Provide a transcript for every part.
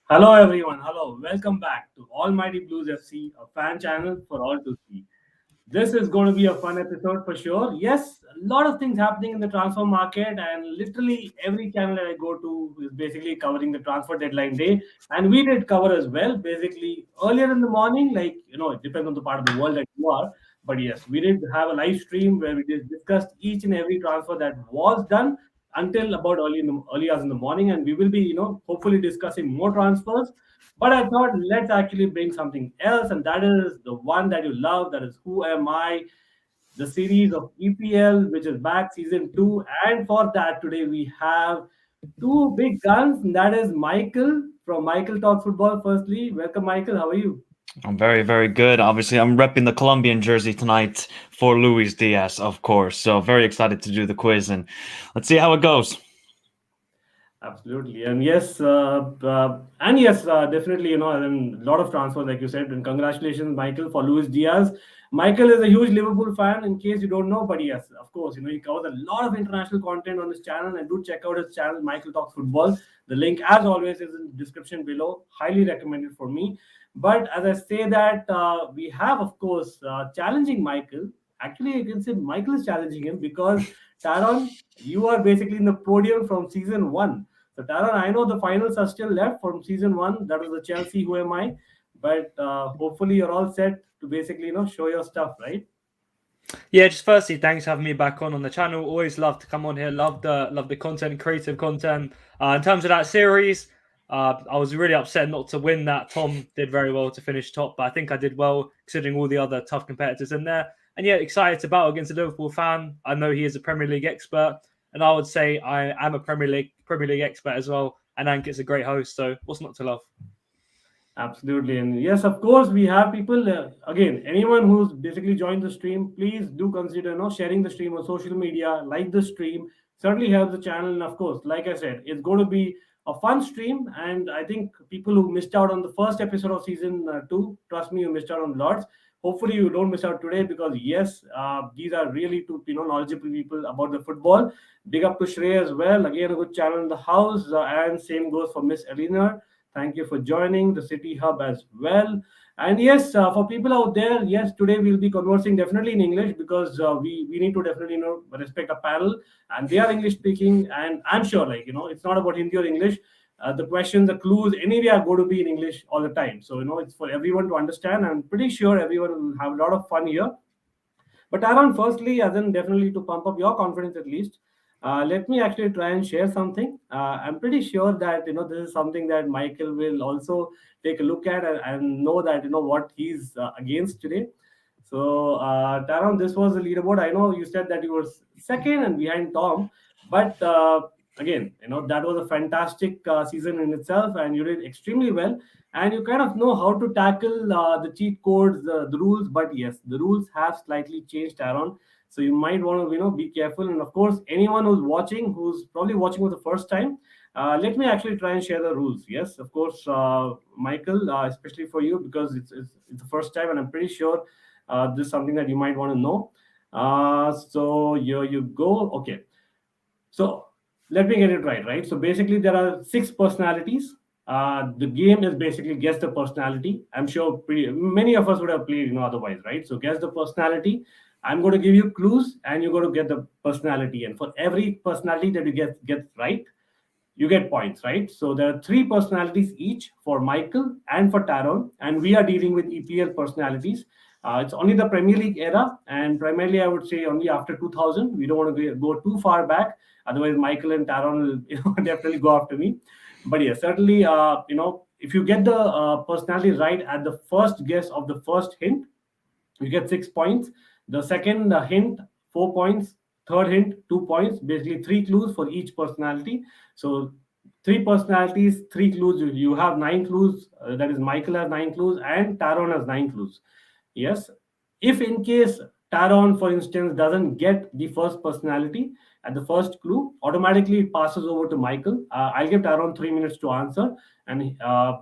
Hello everyone, hello. Welcome back to Almighty Blues FC, a fan channel for all to see. This is going to be a fun episode for sure. Yes, a lot of things happening in the transfer market, and literally every channel that I go to is basically covering the transfer deadline day. And we did cover as well, basically earlier in the morning, like it depends on the part of the world that you are. But yes, we did have a live stream where we just discussed each and every transfer that was done until about early hours in the morning, and we will be, hopefully discussing more transfers. But I thought let's actually bring something else, and that is the one that you love. That is Who Am I? The series of EPL, which is back season 2. And for that, today we have two big guns, and that is Michael from Michael Talks Football. Firstly, welcome, Michael. How are you? I'm very, very good. Obviously, I'm repping the Colombian jersey tonight for Luis Diaz, of course. So very excited to do the quiz, and let's see how it goes. Absolutely, and yes, definitely. And a lot of transfers, like you said, and congratulations, Michael, for Luis Diaz. Michael is a huge Liverpool fan, in case you don't know, but yes, of course, he covers a lot of international content on his channel, and do check out his channel, Michael Talks Football. The link, as always, is in the description below. Highly recommended for me. But as I say that, we have, of course, challenging Michael. Actually, I can say Michael is challenging him because Taron, you are basically in the podium from season 1. So, Taran, I know the finals are still left from season 1. That was the Chelsea, Who Am I? But hopefully, you're all set to basically, show your stuff, right? Yeah, just firstly, thanks for having me back on the channel. Always love to come on here. Love the content, creative content. In terms of that series, I was really upset not to win that. Tom did very well to finish top, but I think I did well considering all the other tough competitors in there. And yeah, excited to battle against a Liverpool fan. I know he is a Premier League expert, and I would say I am a Premier League expert as well. And Ankit's a great host, so what's not to love? Absolutely. And yes, of course, we have people. Again, anyone who's basically joined the stream, please do consider sharing the stream on social media, like the stream. Certainly helps the channel. And of course, like I said, it's going to be a fun stream. And I think people who missed out on the first episode of season 2, trust me, you missed out on lots. Hopefully, you don't miss out today because yes, these are really two knowledgeable people about the football. Big up to Shrey as well. Again, a good channel in the house. And same goes for Miss Eleanor. Thank you for joining the City Hub as well. And yes, for people out there, yes, today we'll be conversing definitely in English because we need to definitely respect a panel, and they are English speaking. And I'm sure, it's not about Hindi or English. The questions, the clues, anyway are going to be in English all the time. So it's for everyone to understand. I'm pretty sure everyone will have a lot of fun here. But Aaron, firstly, as in definitely to pump up your confidence at least, let me actually try and share something. I'm pretty sure that this is something that Michael will also take a look at and know that what he's against today. So, Taron, this was the leaderboard. I know you said that you were second and behind Tom, but again, that was a fantastic season in itself, and you did extremely well. And you kind of know how to tackle the cheat codes, the rules. But yes, the rules have slightly changed, Taron. So you might want to be careful. And of course, anyone who's watching, who's probably watching for the first time, let me actually try and share the rules. Yes, of course, Michael, especially for you because it's the first time, and I'm pretty sure this is something that you might want to know. So here you go. Okay. So let me get it right, right? So basically, there are 6 personalities. The game is basically guess the personality. I'm sure many of us would have played, otherwise, right? So guess the personality. I'm going to give you clues, and you're going to get the personality. And for every personality that you get right, you get points, right? So there are 3 personalities each for Michael and for Taron, and we are dealing with EPL personalities. It's only the Premier League era, and primarily I would say only after 2000. We don't want to go too far back, otherwise Michael and Taron will definitely go after me. But yeah, certainly, if you get the personality right at the first guess of the first hint, you get 6 points. The second hint, 4 points. Third hint, 2 points. Basically, 3 clues for each personality. So, 3 personalities, 3 clues. You have 9 clues. That is, Michael has 9 clues, and Taron has 9 clues. Yes. If in case Taron, for instance, doesn't get the first personality at the first clue, automatically it passes over to Michael. I'll give Taron 3 minutes to answer, and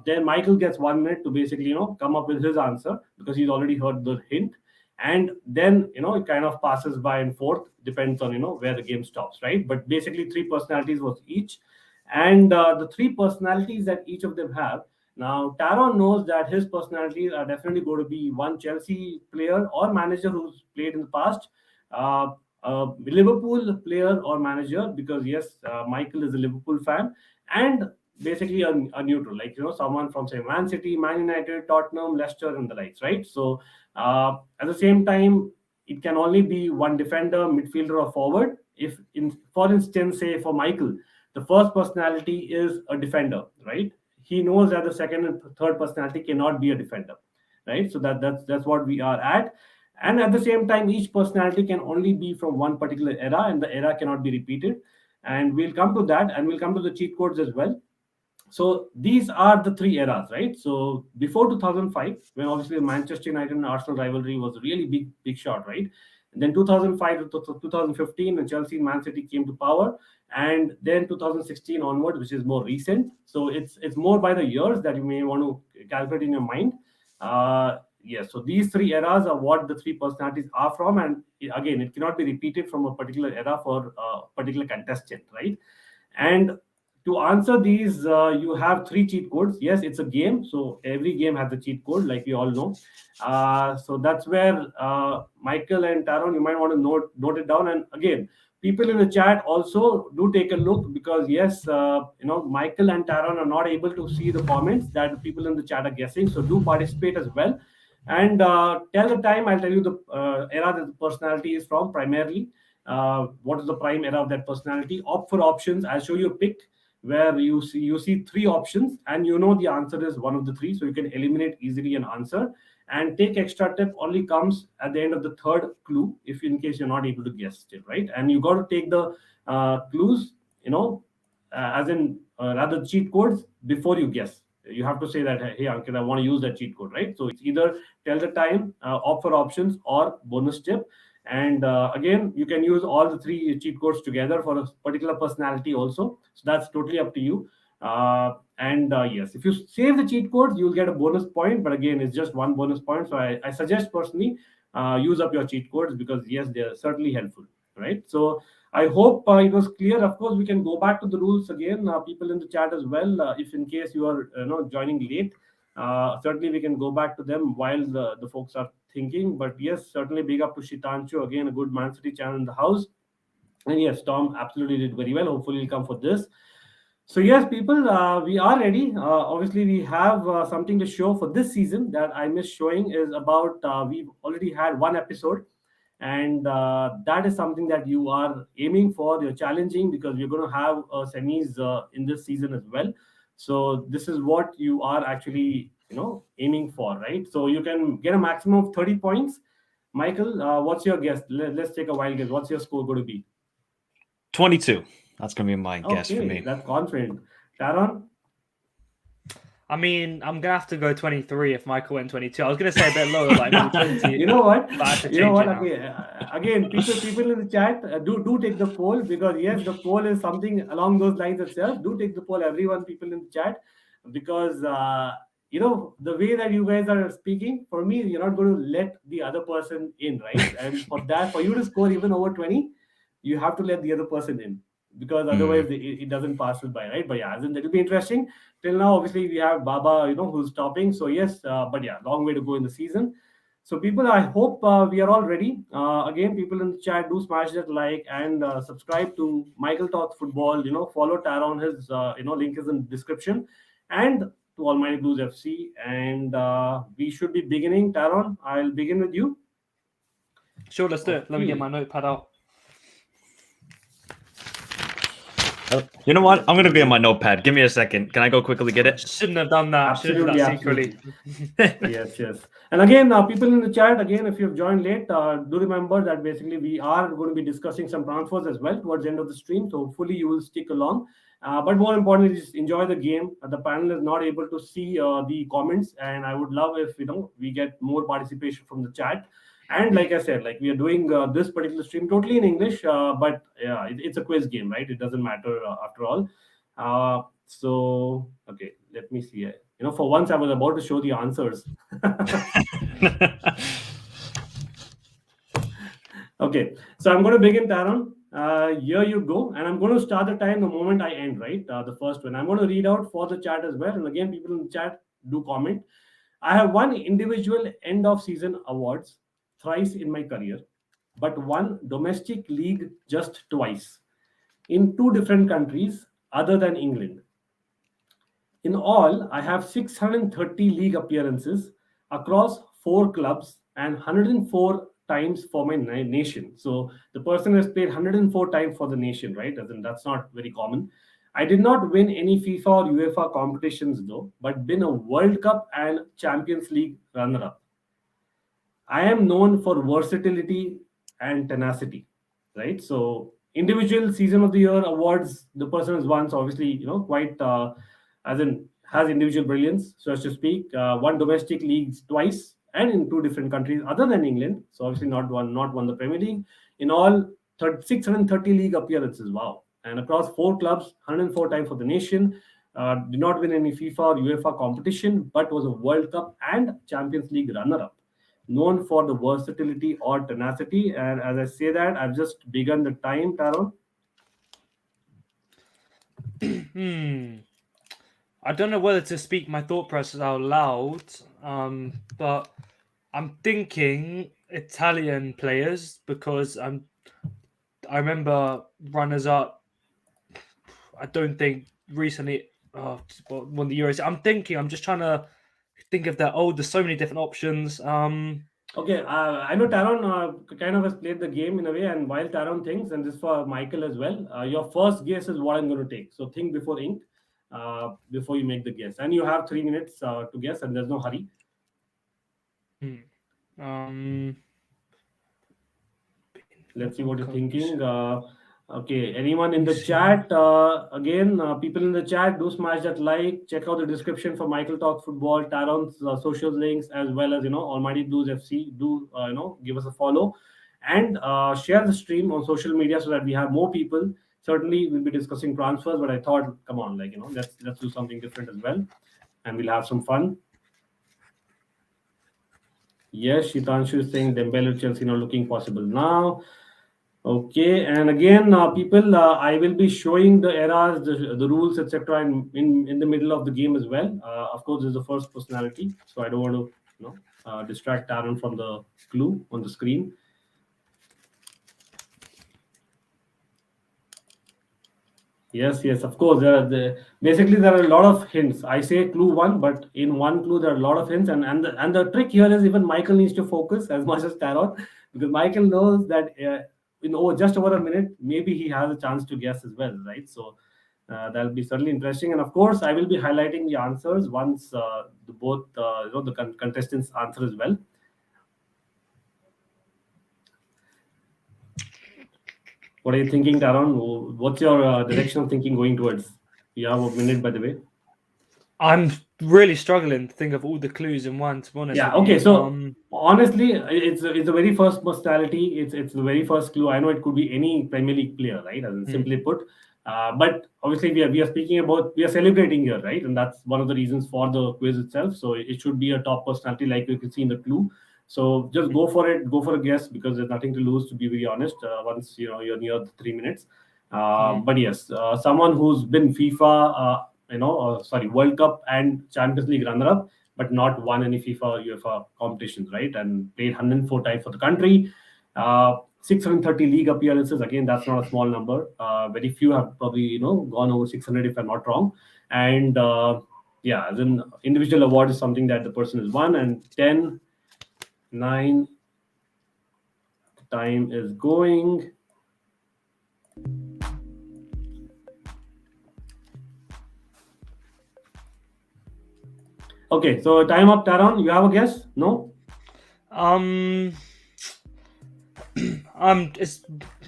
then Michael gets 1 minute to basically come up with his answer because he's already heard the hint, and then it kind of passes by and forth, depends on where the game stops, right? But basically 3 personalities was each, and the 3 personalities that each of them have, Now, Taron knows that his personalities are definitely going to be one Chelsea player or manager who's played in the past, uh, a Liverpool player or manager, because yes, Michael is a Liverpool fan, and basically a neutral, like someone from say Man City, Man United, Tottenham, Leicester, and the likes, right? So at the same time, it can only be one defender, midfielder, or forward. If, for instance, say for Michael, the first personality is a defender, right? He knows that the second and third personality cannot be a defender, right? So that's what we are at. And at the same time, each personality can only be from one particular era, and the era cannot be repeated. And we'll come to that, and we'll come to the cheat codes as well. So these are the three eras, right? So before 2005, when obviously the Manchester United and Arsenal rivalry was a really big shot, right? And then 2005 to 2015, when Chelsea and Man City came to power, and then 2016 onward, which is more recent. So it's more by the years that you may want to calculate in your mind. Yes, so these three eras are what the three personalities are from, and again, it cannot be repeated from a particular era for a particular contestant, right? And to answer these, you have three cheat codes. Yes, it's a game, so every game has a cheat code, like we all know. So that's where Michael and Taron, you might want to note it down. And again, people in the chat also do take a look, because yes, Michael and Taron are not able to see the comments that the people in the chat are guessing. So do participate as well. And tell the time. I'll tell you the era that the personality is from primarily. What is the prime era of that personality? Opt for options. I'll show you a pic where you see three options, and the answer is one of the three, so you can eliminate easily an answer. And take extra tip only comes at the end of the third clue, if in case you're not able to guess it, right? And you got to take the clues, as in rather cheat codes before you guess. You have to say that, hey Ankit, I want to use that cheat code, right? So it's either tell the time, opt for options, or bonus tip. And again, you can use all the three cheat codes together for a particular personality also. So that's totally up to you. And yes, if you save the cheat codes, you'll get a bonus point. But again, it's just one bonus point. So I suggest personally use up your cheat codes, because yes, they're certainly helpful, right? So I hope it was clear. Of course, we can go back to the rules again. People in the chat as well. If in case you are joining late, certainly we can go back to them while the folks are thinking. But yes, certainly big up to Shitancho, again, a good Man City channel in the house. And yes, Tom absolutely did very well. Hopefully he'll come for this. So yes, people, we are ready. Obviously, we have something to show for this season that I missed showing. Is about we've already had one episode, and that is something that you are aiming for. You're challenging, because we're going to have semis in this season as well. So this is what you are actually aiming for, right? So you can get a maximum of 30 points. Michael, what's your guess? Let's take a wild guess. What's your score going to be? 22. That's going to be my guess for me. That's confident. Taron? I mean, I'm gonna have to go 23 if Michael went 22. I was gonna say a bit lower, like maybe 20. You know what? But I have to You know change what? it now. Again, people in the chat, do take the poll, because yes, the poll is something along those lines itself. Do take the poll, everyone, people in the chat, because the way that you guys are speaking, for me, you're not going to let the other person in, right? And for you to score even over 20, you have to let the other person in, because otherwise it doesn't pass us by, right? But yeah, it'll be interesting. Till now, obviously, we have Baba, who's topping. So yes, but yeah, long way to go in the season. So people, I hope we are all ready. Again, people in the chat, do smash that like and subscribe to Michael Talks Football. Follow Taron. His link is in the description. And to Almighty Blues FC. And we should be beginning. Taron, I'll begin with you. Sure, let's do it. Let me get my notepad out. You know what? I'm going to be on my notepad. Give me a second. Can I go quickly get it? Shouldn't have done that. Absolutely, Should have done that secretly. Yes. And again, people in the chat, again, if you've joined late, do remember that basically we are going to be discussing some transfers as well towards the end of the stream. So hopefully you will stick along. But more importantly, just enjoy the game. The panel is not able to see the comments, and I would love if we get more participation from the chat. And like I said, we are doing this particular stream totally in English, but it's a quiz game, right? It doesn't matter after all. So, okay, let me see. For once, I was about to show the answers. Okay, so I'm going to begin, Taron. Here you go. And I'm going to start the time the moment I end, right? The first one. I'm going to read out for the chat as well. And again, people in the chat do comment. I have won individual end of season awards thrice in my career, but won domestic league just twice in two different countries other than England. In all, I have 630 league appearances across four clubs and 104 times for my nation. So the person has played 104 times for the nation, right? As in, that's not very common. I did not win any FIFA or UEFA competitions though, but been a World Cup and Champions League runner-up. I am known for versatility and tenacity, right? So individual season of the year awards, the person has won. So obviously, quite as in has individual brilliance, so as to speak. Won domestic leagues twice and in two different countries other than England. So obviously not won the Premier League. In all, 630 league appearances. Wow! And across four clubs, 104 times for the nation. Did not win any FIFA or UEFA competition, but was a World Cup and Champions League runner-up, known for the versatility or tenacity. And as I say that, I've just begun the time, Taron. I don't know whether to speak my thought process out loud, but I'm thinking Italian players because I remember runners up. I don't think recently won the Euros. I'm just trying to think of that. There's so many different options. Okay, I know Taron kind of has played the game in a way, and while Taron thinks, and this for Michael as well, your first guess is what I'm going to take. So think before ink, before you make the guess, and you have 3 minutes to guess, and there's no hurry. Let's see what you're thinking. Okay, anyone in the chat? Again, people in the chat, do smash that like. Check out the description for Michael Talks Football, Taron's social links, as well as Almighty Blues FC. Do give us a follow and share the stream on social media so that we have more people. Certainly, we'll be discussing transfers, but I thought, come on, let's do something different as well, and we'll have some fun. Yes, Shitanshu is saying Dembele Chelsea not looking possible now. Okay, and again, people, I will be showing the eras, the rules, etc. in the middle of the game as well. Of course, this is the first personality, so I don't want to distract Taron from the clue on the screen. Yes, of course. Basically there are a lot of hints. I say clue one, but in one clue there are a lot of hints, and the trick here is even Michael needs to focus as much as Taron, because Michael knows that just over a minute, maybe he has a chance to guess as well, right? So that'll be certainly interesting, and of course I will be highlighting the answers once the contestants answer as well. What are you thinking, Taron? What's your direction of thinking going towards? You have a minute, by the way. I'm really struggling to think of all the clues in one, to be honest. Yeah, okay. So honestly, it's the very first personality. It's the very first clue. I know it could be any Premier League player, right? As in simply put. But obviously we are celebrating here, right? And that's one of the reasons for the quiz itself. So it should be a top personality, like you can see in the clue. So just go for it, go for a guess, because there's nothing to lose, to be very honest, once you're near the 3 minutes. But yes, someone who's been FIFA, World Cup and Champions League runner-up, but not won any FIFA or UEFA competitions, right? And played 104 times for the country. 630 league appearances. Again, that's not a small number. Very few have probably gone over 600 if I'm not wrong. And as an individual award is something that the person has won. And 10, 9, time is going. Okay, so time up, Taron. You have a guess? No? It's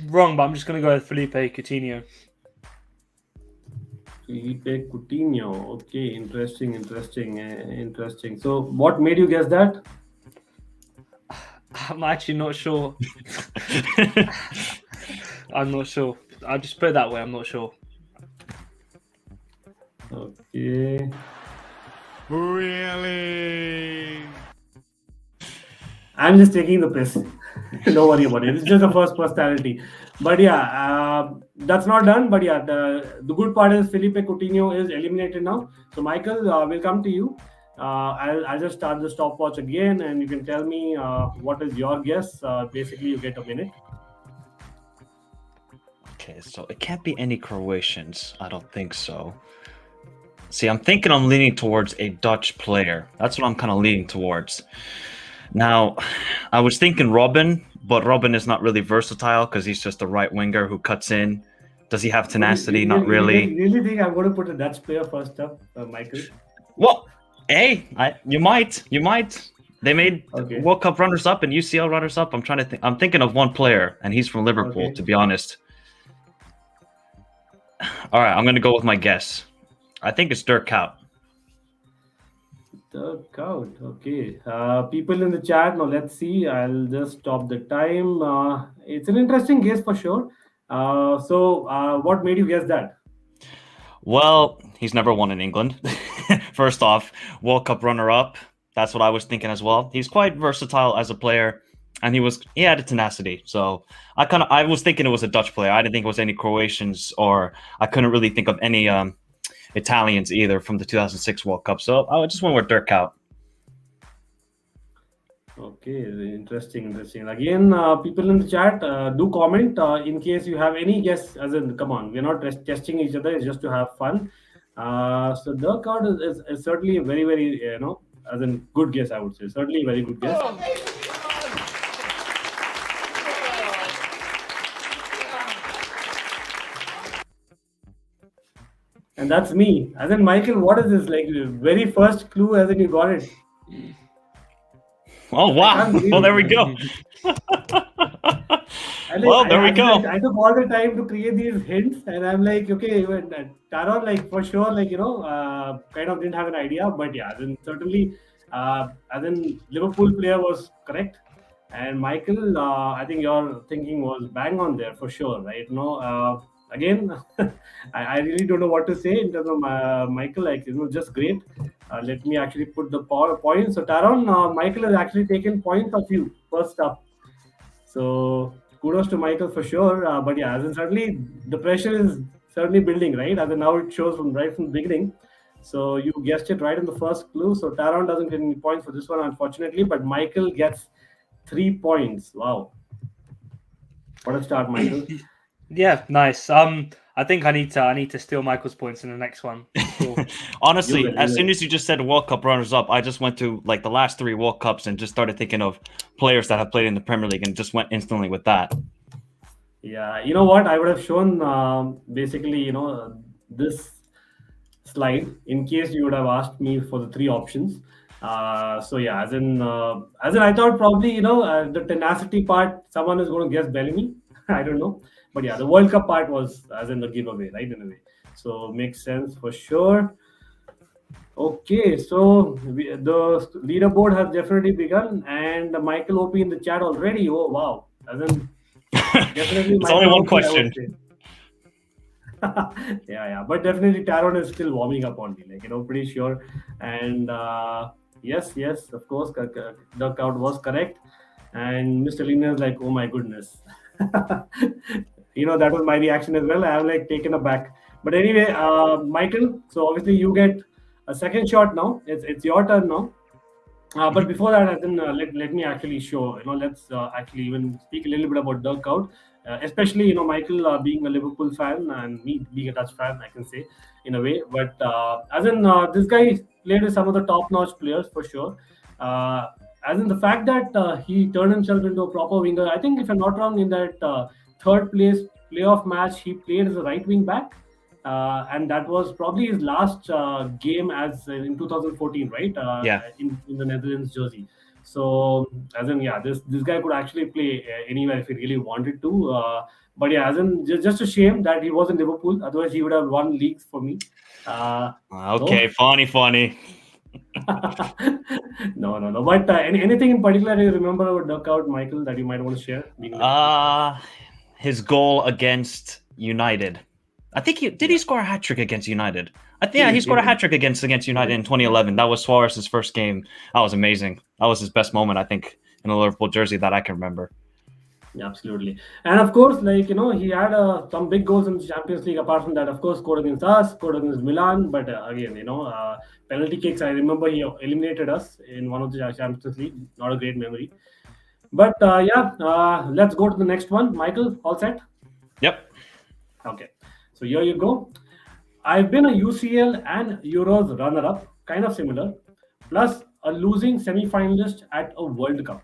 wrong, but I'm just going to go with Felipe Coutinho. Felipe Coutinho. Okay, interesting. So, what made you guess that? I'm actually not sure. I'm not sure. I'll just put it that way. I'm not sure. Okay. Really? I'm just taking the piss. Don't worry about it. It's just the first personality. But yeah, that's not done. But yeah, the good part is Felipe Coutinho is eliminated now. So Michael, we'll come to you. I'll just start the stopwatch again, and you can tell me what is your guess. Basically, you get a minute. Okay, so it can't be any Croatians. I don't think so. See, I'm leaning towards a Dutch player. That's what I'm kind of leaning towards. Now, I was thinking Robin, but Robin is not really versatile because he's just a right winger who cuts in. Does he have tenacity? Not really. You really think I'm going to put a Dutch player first up, Michael? Well, hey, you might. They made Okay. World Cup runners-up and UCL runners-up. I'm trying to think. I'm thinking of one player, and he's from Liverpool, Okay. to be honest. All right, I'm going to go with my guess. I think it's Dirk Kuyt. The count. Okay. People in the chat. Now let's see. I'll just stop the time. It's an interesting guess for sure. So what made you guess that? Well, he's never won in England. First off, World Cup runner-up. That's what I was thinking as well. He's quite versatile as a player, and he had a tenacity. So I was thinking it was a Dutch player. I didn't think it was any Croatians, or I couldn't really think of any Italians either from the 2006 World Cup. So I just went with Dirk Kuyt. Okay, interesting. Again, people in the chat, do comment in case you have any guess. As in, come on, we're not testing each other. It's just to have fun. So Dirk Kuyt is certainly a very, very, as in good guess, I would say. Certainly a very good guess. And that's me. As in, Michael, what is this? Like, very first clue, as in you got it. Oh, wow. Well, there we go. There we go. I took all the time to create these hints, and I'm like, okay, Taron, like, for sure, like, kind of didn't have an idea. But yeah, then certainly, as in Liverpool player was correct. And Michael, I think your thinking was bang on there for sure, right? Again, I really don't know what to say in terms of Michael, like, just great. Let me actually put the points. So Taron, Michael has actually taken points of you first up. So kudos to Michael for sure. But yeah, as in certainly the pressure is certainly building, right? As in now it shows from the beginning. So you guessed it right in the first clue. So Taron doesn't get any points for this one, unfortunately, but Michael gets 3 points. Wow. What a start, Michael. Yeah, nice. I think I need to steal Michael's points in the next one. Cool. Honestly, as soon as you just said World Cup runners-up, I just went to like the last 3 World Cups and just started thinking of players that have played in the Premier League and just went instantly with that. Yeah, you know what? I would have shown basically, this slide in case you would have asked me for the 3 options. So yeah, as in I thought probably, the tenacity part, someone is going to guess Bellamy. I don't know. But yeah, the World Cup part was as in the giveaway, right? In a way. So makes sense for sure. Okay, so the leaderboard has definitely begun, and Michael OP in the chat already. Oh wow! As in, definitely. It's only one question. Yeah, but definitely Taron is still warming up on me, pretty sure. And yes, of course, the count was correct. And Mr. Lina is like, oh my goodness. That was my reaction as well. I have taken aback. But anyway, Michael, so obviously you get a second shot now. It's your turn now. But before that, I think let me actually show. Let's actually even speak a little bit about Dirk Kuyt, especially Michael being a Liverpool fan and me being a Dutch fan, I can say in a way. But as in this guy played with some of the top-notch players for sure. As in the fact that he turned himself into a proper winger. I think if I'm not wrong, in that third place playoff match, he played as a right wing back. And that was probably his last game as in 2014, right? Yeah. In the Netherlands jersey. So as in, yeah, this guy could actually play anywhere if he really wanted to. But yeah, as in just a shame that he was in Liverpool. Otherwise, he would have won leagues for me. Okay, funny. No. But anything in particular you remember about Dirk Kuyt, Michael, that you might want to share? His goal against United. I think he score a hat trick against United. He scored a hat trick against United in 2011. That was Suarez's first game. That was amazing. That was his best moment, I think, in a Liverpool jersey that I can remember. Absolutely. And of course, like, he had some big goals in the Champions League. Apart from that, of course, scored against us, scored against Milan. But again, penalty kicks. I remember he eliminated us in one of the Champions League. Not a great memory. But let's go to the next one. Michael, all set? Yep. Okay. So here you go. I've been a UCL and Euros runner-up, kind of similar, plus a losing semi-finalist at a World Cup.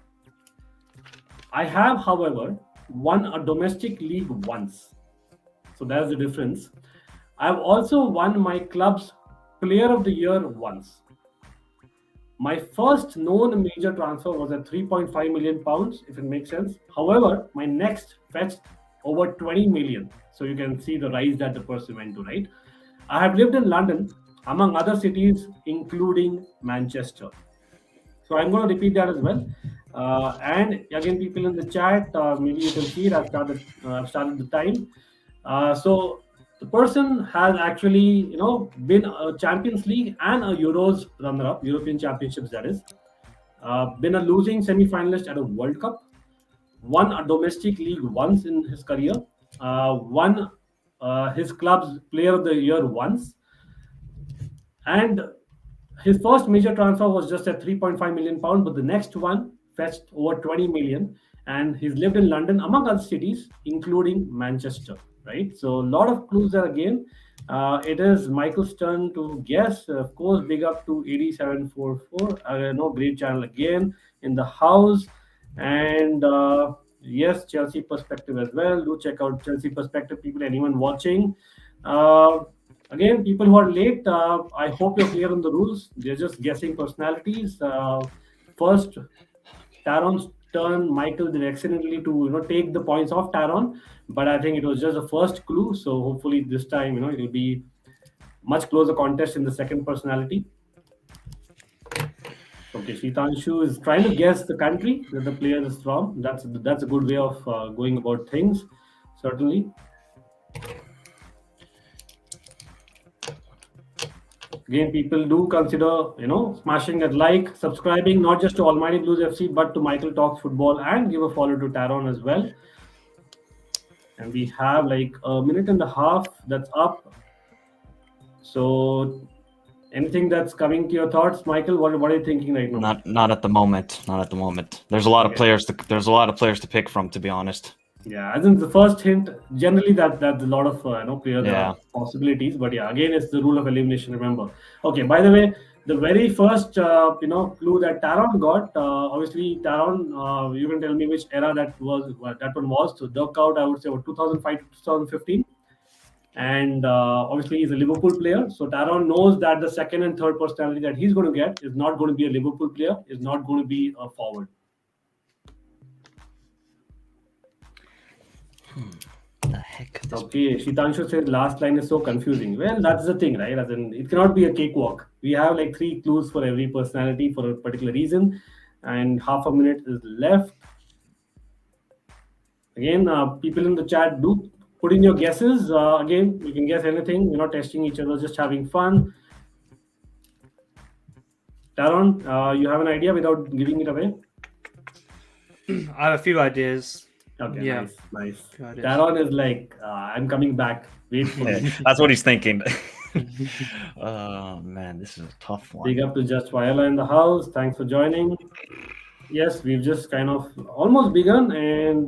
I have, however, won a domestic league once. So that's the difference. I've also won my club's Player of the Year once. My first known major transfer was at 3.5 million pounds, if it makes sense. However, my next fetched over 20 million. So you can see the rise that the person went to, right? I have lived in London, among other cities, including Manchester. So I'm going to repeat that as well. And again, people in the chat, maybe you can see it. I've started the time. So the person has actually, been a Champions League and a Euros runner-up, European Championships, that is. Been a losing semi-finalist at a World Cup. Won a domestic league once in his career. Won his club's Player of the Year once. And his first major transfer was just at 3.5 million pounds, but the next one fetched over 20 million. And he's lived in London, among other cities, including Manchester, right? So a lot of clues there again. It is Michael's turn to guess. Of course, big up to 8744. No, great channel again in the house. And yes, Chelsea Perspective as well. Do check out Chelsea Perspective, people, anyone watching. Again, people who are late, I hope you're clear on the rules. They're just guessing personalities. First, Taron's turn. Michael did accidentally to take the points off Taron, but I think it was just the first clue. So hopefully this time it will be much closer contest in the second personality. Okay, Shitanshu is trying to guess the country that the player is from. That's a good way of going about things, certainly. Again, people do consider, smashing that like, subscribing, not just to Almighty Blues FC, but to Michael Talks Football, and give a follow to Taron as well. And we have like a minute and a half that's up. So anything that's coming to your thoughts, Michael? What are you thinking right now? Not at the moment. Not at the moment. There's a lot of players. There's a lot of players to pick from, to be honest. Yeah, I think the first hint, generally that's a lot of players possibilities, but yeah, again, it's the rule of elimination. Remember. Okay. By the way, the very first clue that Taron got, obviously Taron, you can tell me which era that was. That one was to duck out. I would say about 2005 to 2015, and obviously he's a Liverpool player. So Taron knows that the second and third personality that he's going to get is not going to be a Liverpool player. Is not going to be a forward. The heck? Okay, Shitanshu said last line is so confusing. Well, that's the thing, right? As in, it cannot be a cakewalk. We have like 3 clues for every personality for a particular reason, and half a minute is left. Again, people in the chat, do put in your guesses. Again, you can guess anything. We're not testing each other, just having fun. Taron, you have an idea without giving it away? I have a few ideas. Okay, Yeah. nice. Taron is like, I'm coming back. Wait for me. That's what he's thinking. Oh man, this is a tough one. Big up to Just Viola in the house. Thanks for joining. Yes, we've just kind of almost begun, and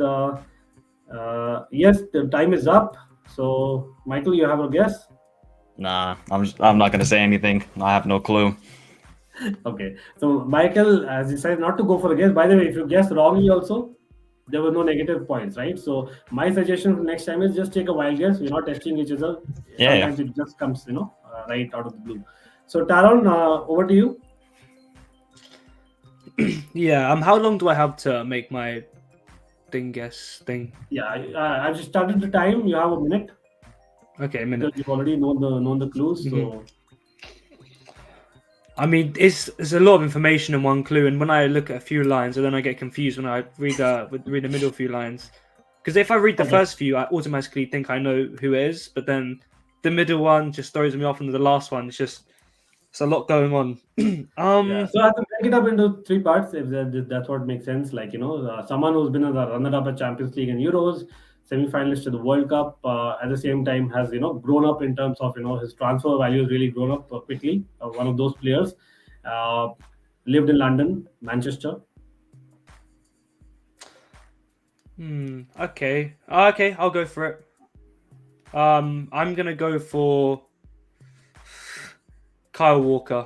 yes, the time is up. So, Michael, you have a guess? Nah, I'm not gonna say anything. I have no clue. Okay. So, Michael, as you said, not to go for a guess. By the way, if you guess wrongly, also there were no negative points, right? So, my suggestion for next time is just take a wild guess. We're not testing each other. Sometimes it just comes, right out of the blue. So, Taron, over to you. Yeah. How long do I have to make my guess thing? Yeah, I've just started the time. You have a minute. Okay, a minute. Because you've already known the clues. So, I mean, it's a lot of information in one clue, and when I look at a few lines, and then I get confused when I read the middle few lines. Because if I read the first few, I automatically think I know who it is, but then the middle one just throws me off, and the last one it's a lot going on. So as a break it up into three parts if that's what makes sense. Like, someone who's been a runner-up at Champions League and Euros, semi-finalist to the World Cup, at the same time has grown up in terms of his transfer value has really grown up quickly. One of those players, uh, lived in London, Manchester. Okay. Okay, I'll go for it. I'm gonna go for Kyle Walker.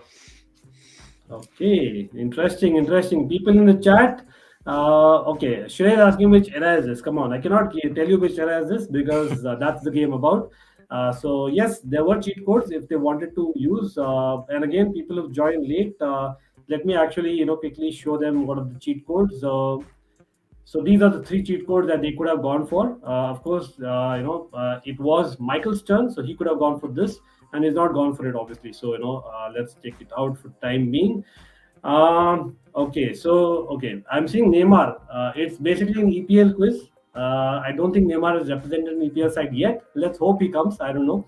Okay, interesting. People in the chat. Okay, should I ask you which era is this? Come on, I cannot tell you which era is this because that's the game about. So yes, there were cheat codes if they wanted to use. And again, people have joined late. Let me actually quickly show them what are the cheat codes. So these are the three cheat codes that they could have gone for. Of course, it was Michael's turn, so he could have gone for this, and he's not gone for it, obviously. So let's take it out for time being. Okay, I'm seeing Neymar. It's basically an EPL quiz. I don't think Neymar is represented in EPL side yet. Let's hope he comes. I don't know.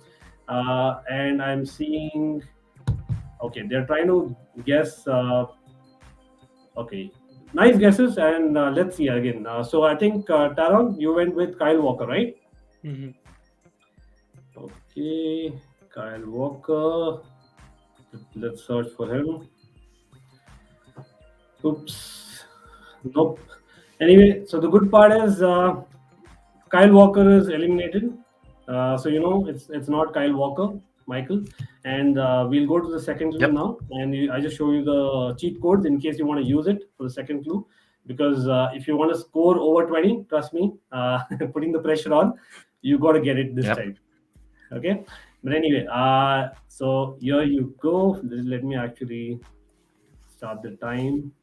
And I'm seeing. Okay, they're trying to guess. Okay, nice guesses, and let's see again. So I think Taron, you went with Kyle Walker, right? Mhm. Okay, Kyle Walker. Let's search for him. Oops. Nope. Anyway, so the good part is Kyle Walker is eliminated. So it's not Kyle Walker, Michael. And we'll go to the second clue now. And I just show you the cheat codes in case you want to use it for the second clue. Because if you want to score over 20, trust me, putting the pressure on, you got to get it this time. Okay. But anyway, so here you go. Let me actually start the time.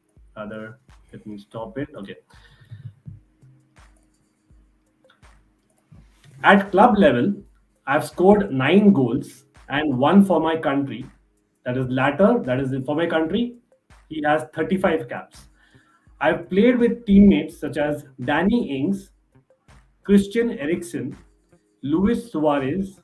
Let me stop it. Okay. At club level, I've scored 9 goals and 1 for my country. That is latter. That is for my country. He has 35 caps. I've played with teammates such as Danny Ings, Christian Eriksen, Luis Suarez,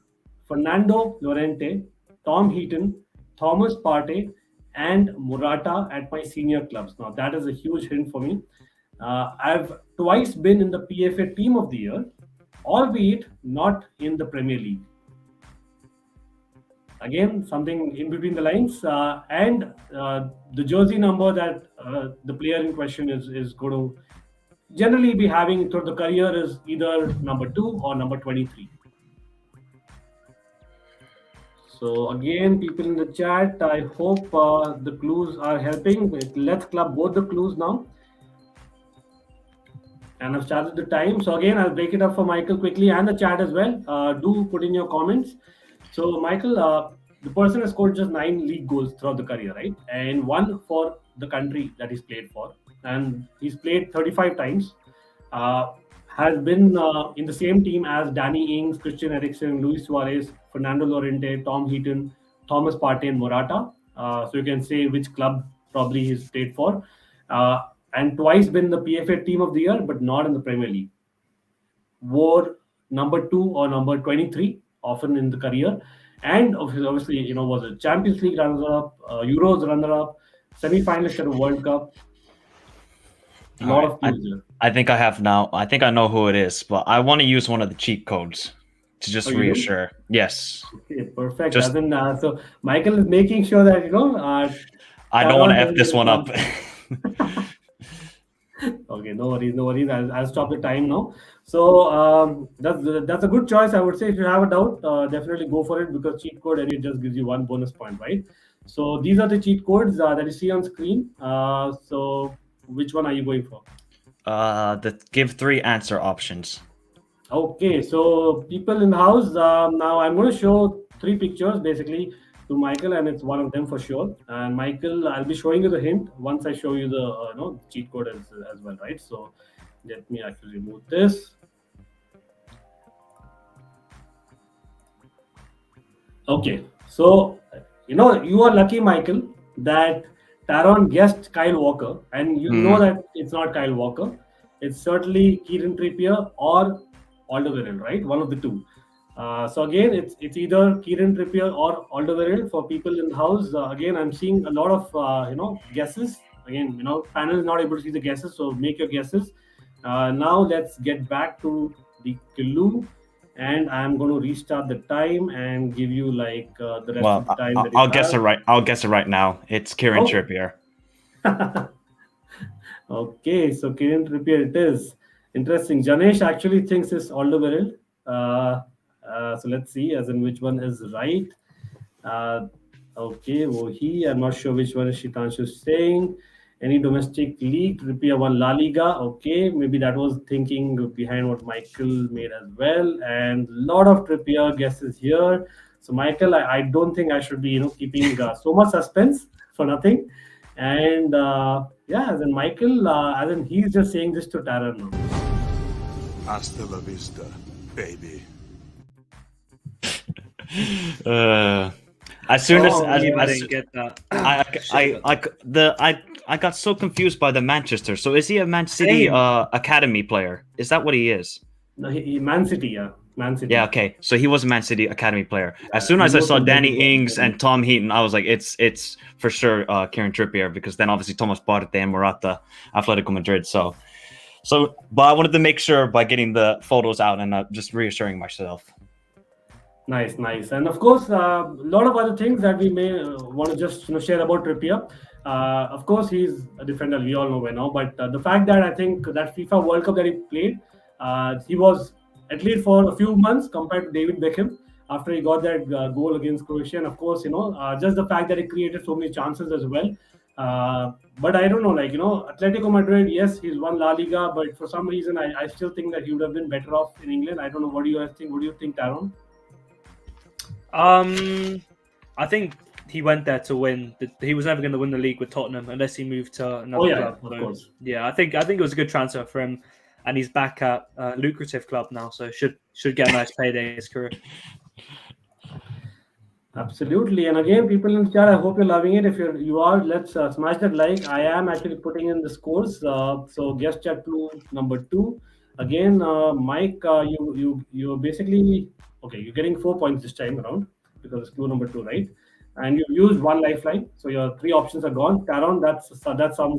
Fernando Llorente, Tom Heaton, Thomas Partey, and Morata at my senior clubs. Now, that is a huge hint for me. I've twice been in the PFA Team of the Year, albeit not in the Premier League. Again, something in between the lines. And the jersey number that the player in question is going to generally be having throughout the career is either number 2 or number 23. So again, people in the chat, I hope the clues are helping. Let's club both the clues now. And I've started the time. So again, I'll break it up for Michael quickly and the chat as well. Do put in your comments. So Michael, the person has scored just 9 league goals throughout the career, right? And 1 for the country that he's played for. And he's played 35 times. Has been in the same team as Danny Ings, Christian Eriksen, Luis Suarez, Fernando Llorente, Tom Heaton, Thomas Partey, and Morata. So you can say which club probably he's played for. And twice been the PFA Team of the Year, but not in the Premier League. Wore number 2 or number 23 often in the career. And obviously, was a Champions League runner-up, Euros runner-up, semi-finalist at a World Cup. A lot of clues here. I think I have now. I think I know who it is, but I want to use one of the cheat codes to just reassure. Yes. Okay, perfect. So Michael is making sure that I don't want to F this one up. Okay, no worries. I'll stop the time now. So that's a good choice, I would say. If you have a doubt, definitely go for it because cheat code and it just gives you 1 bonus point, right? So these are the cheat codes that you see on screen. So which one are you going for? Give 3 answer options. Okay, so people in the house, now I'm going to show 3 pictures basically to Michael, and it's one of them for sure. And Michael, I'll be showing you the hint once I show you the cheat code as well, right? So let me actually remove this. Okay, so you are lucky, Michael, that Taron guessed Kyle Walker, and you know that it's not Kyle Walker. It's certainly Kieran Trippier or Alderweireld, right? One of the two. So again, it's either Kieran Trippier or Alderweireld for people in the house. Again, I'm seeing a lot of guesses again, panel is not able to see the guesses, so make your guesses. Now let's get back to the clue, and I'm going to restart the time and give you like the rest of the time that you I'll guess it have. right. I'll guess it right now. It's Kieran Oh. Trippier. Okay, so Kieran Trippier it is. Interesting. Janesh actually thinks it's Alderweireld. So let's see, as in which one is right. Okay, Wohi. I'm not sure which one is Shitanshu saying. Any domestic league? Trippier won La Liga. Okay, maybe that was thinking behind what Michael made as well. And a lot of Trippier guesses here. So Michael, I don't think I should be keeping so much suspense for nothing. And as in Michael, as in he's just saying this to Taron now. Hasta la vista, baby. As soon as I didn't get that. I got so confused by the Manchester. So is he a Man City academy player? Is that what he is? No, he Man City, yeah. Man City. Yeah, okay. So he was a Man City academy player. As soon as I saw Danny Ings and Tom Heaton, I was like, it's for sure Kieran Trippier, because then obviously Thomas Partey and Morata, Atletico Madrid. So, but I wanted to make sure by getting the photos out and just reassuring myself. Nice. And of course, a lot of other things that we may want to just share about Trippier. Of course, he's a defender. We all know by now. But the fact that I think that FIFA World Cup that he played, he was athlete for a few months compared to David Beckham after he got that goal against Croatia. And of course, just the fact that he created so many chances as well. But I don't know, Atletico Madrid, yes, he's won La Liga, but for some reason, I still think that he would have been better off in England. I don't know. What do you guys think? What do you think, Taron? I think he went there to win. He was never going to win the league with Tottenham unless he moved to another club. Of course. Yeah, I think it was a good transfer for him, and he's back at a lucrative club now, so should get a nice payday in his career. Absolutely. And again, people in the chat, I hope you're loving it. If you are, let's smash that like. I am actually putting in the scores. So guest chat clue number 2. Again, Mike, you basically you're getting 4 points this time around because it's clue number 2, right? And you've used 1 lifeline, so your 3 options are gone. Taron, that's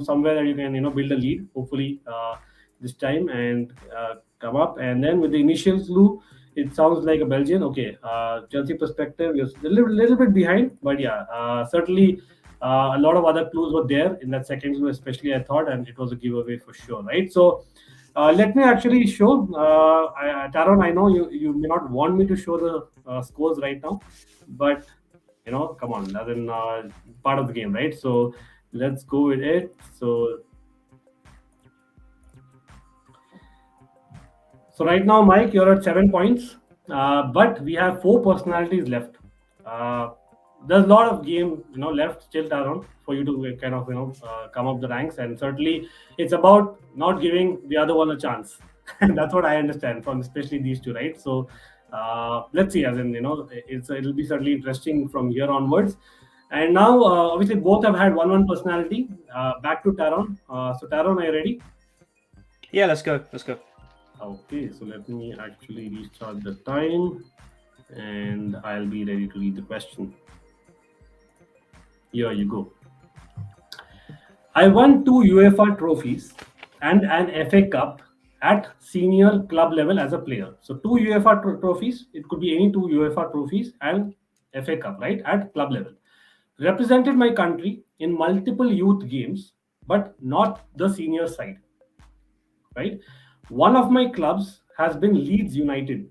somewhere that you can build a lead, hopefully this time, and come up. And then with the initial clue, it sounds like a Belgian. Okay, Chelsea perspective, you're a little bit behind, but certainly a lot of other clues were there in that second clue, especially I thought, and it was a giveaway for sure, right? So let me actually show. Taron, I know you may not want me to show the scores right now, but come on, that's in part of the game, right? So let's go with it. So right now, Mike, you're at 7 points, but we have 4 personalities left. There's a lot of game, left still, Taron, for you to kind of, come up the ranks. And certainly, it's about not giving the other one a chance. And that's what I understand from especially these two, right? So let's see, as in, it'll be certainly interesting from here onwards. And now, obviously, both have had 1 personality. Back to Taron. So Taron, are you ready? Yeah, let's go. Okay, so let me actually restart the time and I'll be ready to read the question. Here you go. I won 2 UEFA trophies and an FA Cup at senior club level as a player. So 2 UEFA trophies, it could be any 2 UEFA trophies and FA Cup, right, at club level. Represented my country in multiple youth games, but not the senior side, right? One of my clubs has been Leeds United.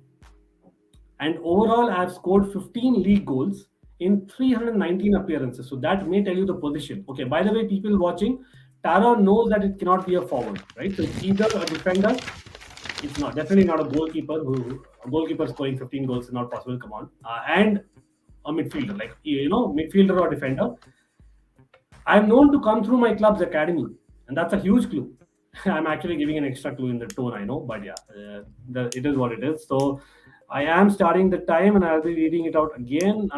And overall, I have scored 15 league goals in 319 appearances. So that may tell you the position. Okay, by the way, people watching, Taron knows that it cannot be a forward, right? So it's either a defender, it's not definitely not a goalkeeper. A goalkeeper scoring 15 goals is not possible, come on. And a midfielder, like, midfielder or defender. I'm known to come through my club's academy. And that's a huge clue. I'm actually giving an extra clue in the tone, I know, but it is what it is. So I am starting the time and I'll be reading it out again.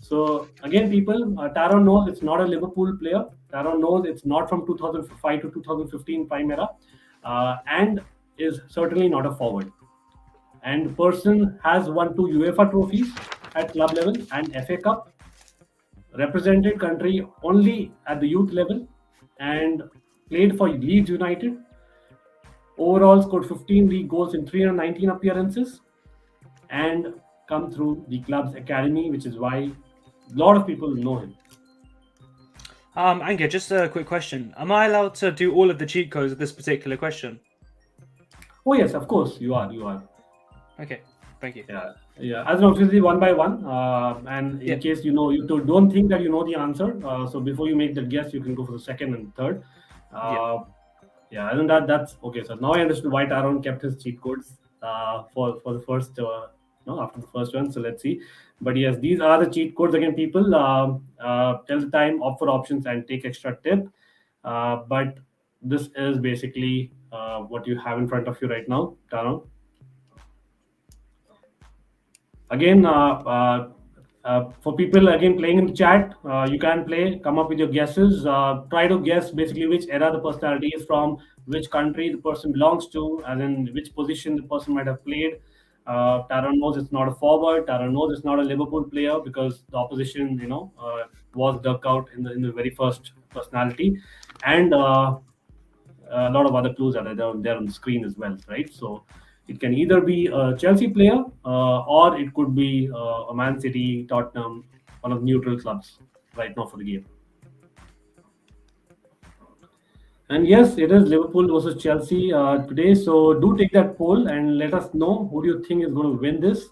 So again, people, Taron knows it's not a Liverpool player. Taron knows it's not from 2005 to 2015 Prime era, and is certainly not a forward. And the person has won 2 UEFA trophies at club level and FA Cup, represented country only at the youth level, and played for Leeds United. Overall scored 15 league goals in 319 appearances and come through the club's academy, which is why a lot of people know him. Ankit, just a quick question. Am I allowed to do all of the cheat codes of this particular question? Oh yes, of course you are. You are. Okay, thank you. Yeah. As an obviously one by one, and in case you know, you don't think that you know the answer. So before you make the guess, you can go for the second and third. Yeah. And then that's okay. So now I understood why Taron kept his cheat codes for the first. After the first one. So let's see. But yes, these are the cheat codes again, people. Tell the time, opt for options, and take extra tip. But this is basically what you have in front of you right now, Taron. Again, for people again playing in the chat, you can come up with your guesses. Try to guess basically which era the personality is from, which country the person belongs to, and then which position the person might have played. Taron knows it's not a forward. Taron knows it's not a Liverpool player because the opposition, was dug out in the very first personality, and a lot of other clues are there on the screen as well, right? So it can either be a Chelsea player or it could be a Man City, Tottenham, one of the neutral clubs right now for the game. And yes, it is Liverpool versus Chelsea today. So do take that poll and let us know who do you think is going to win this.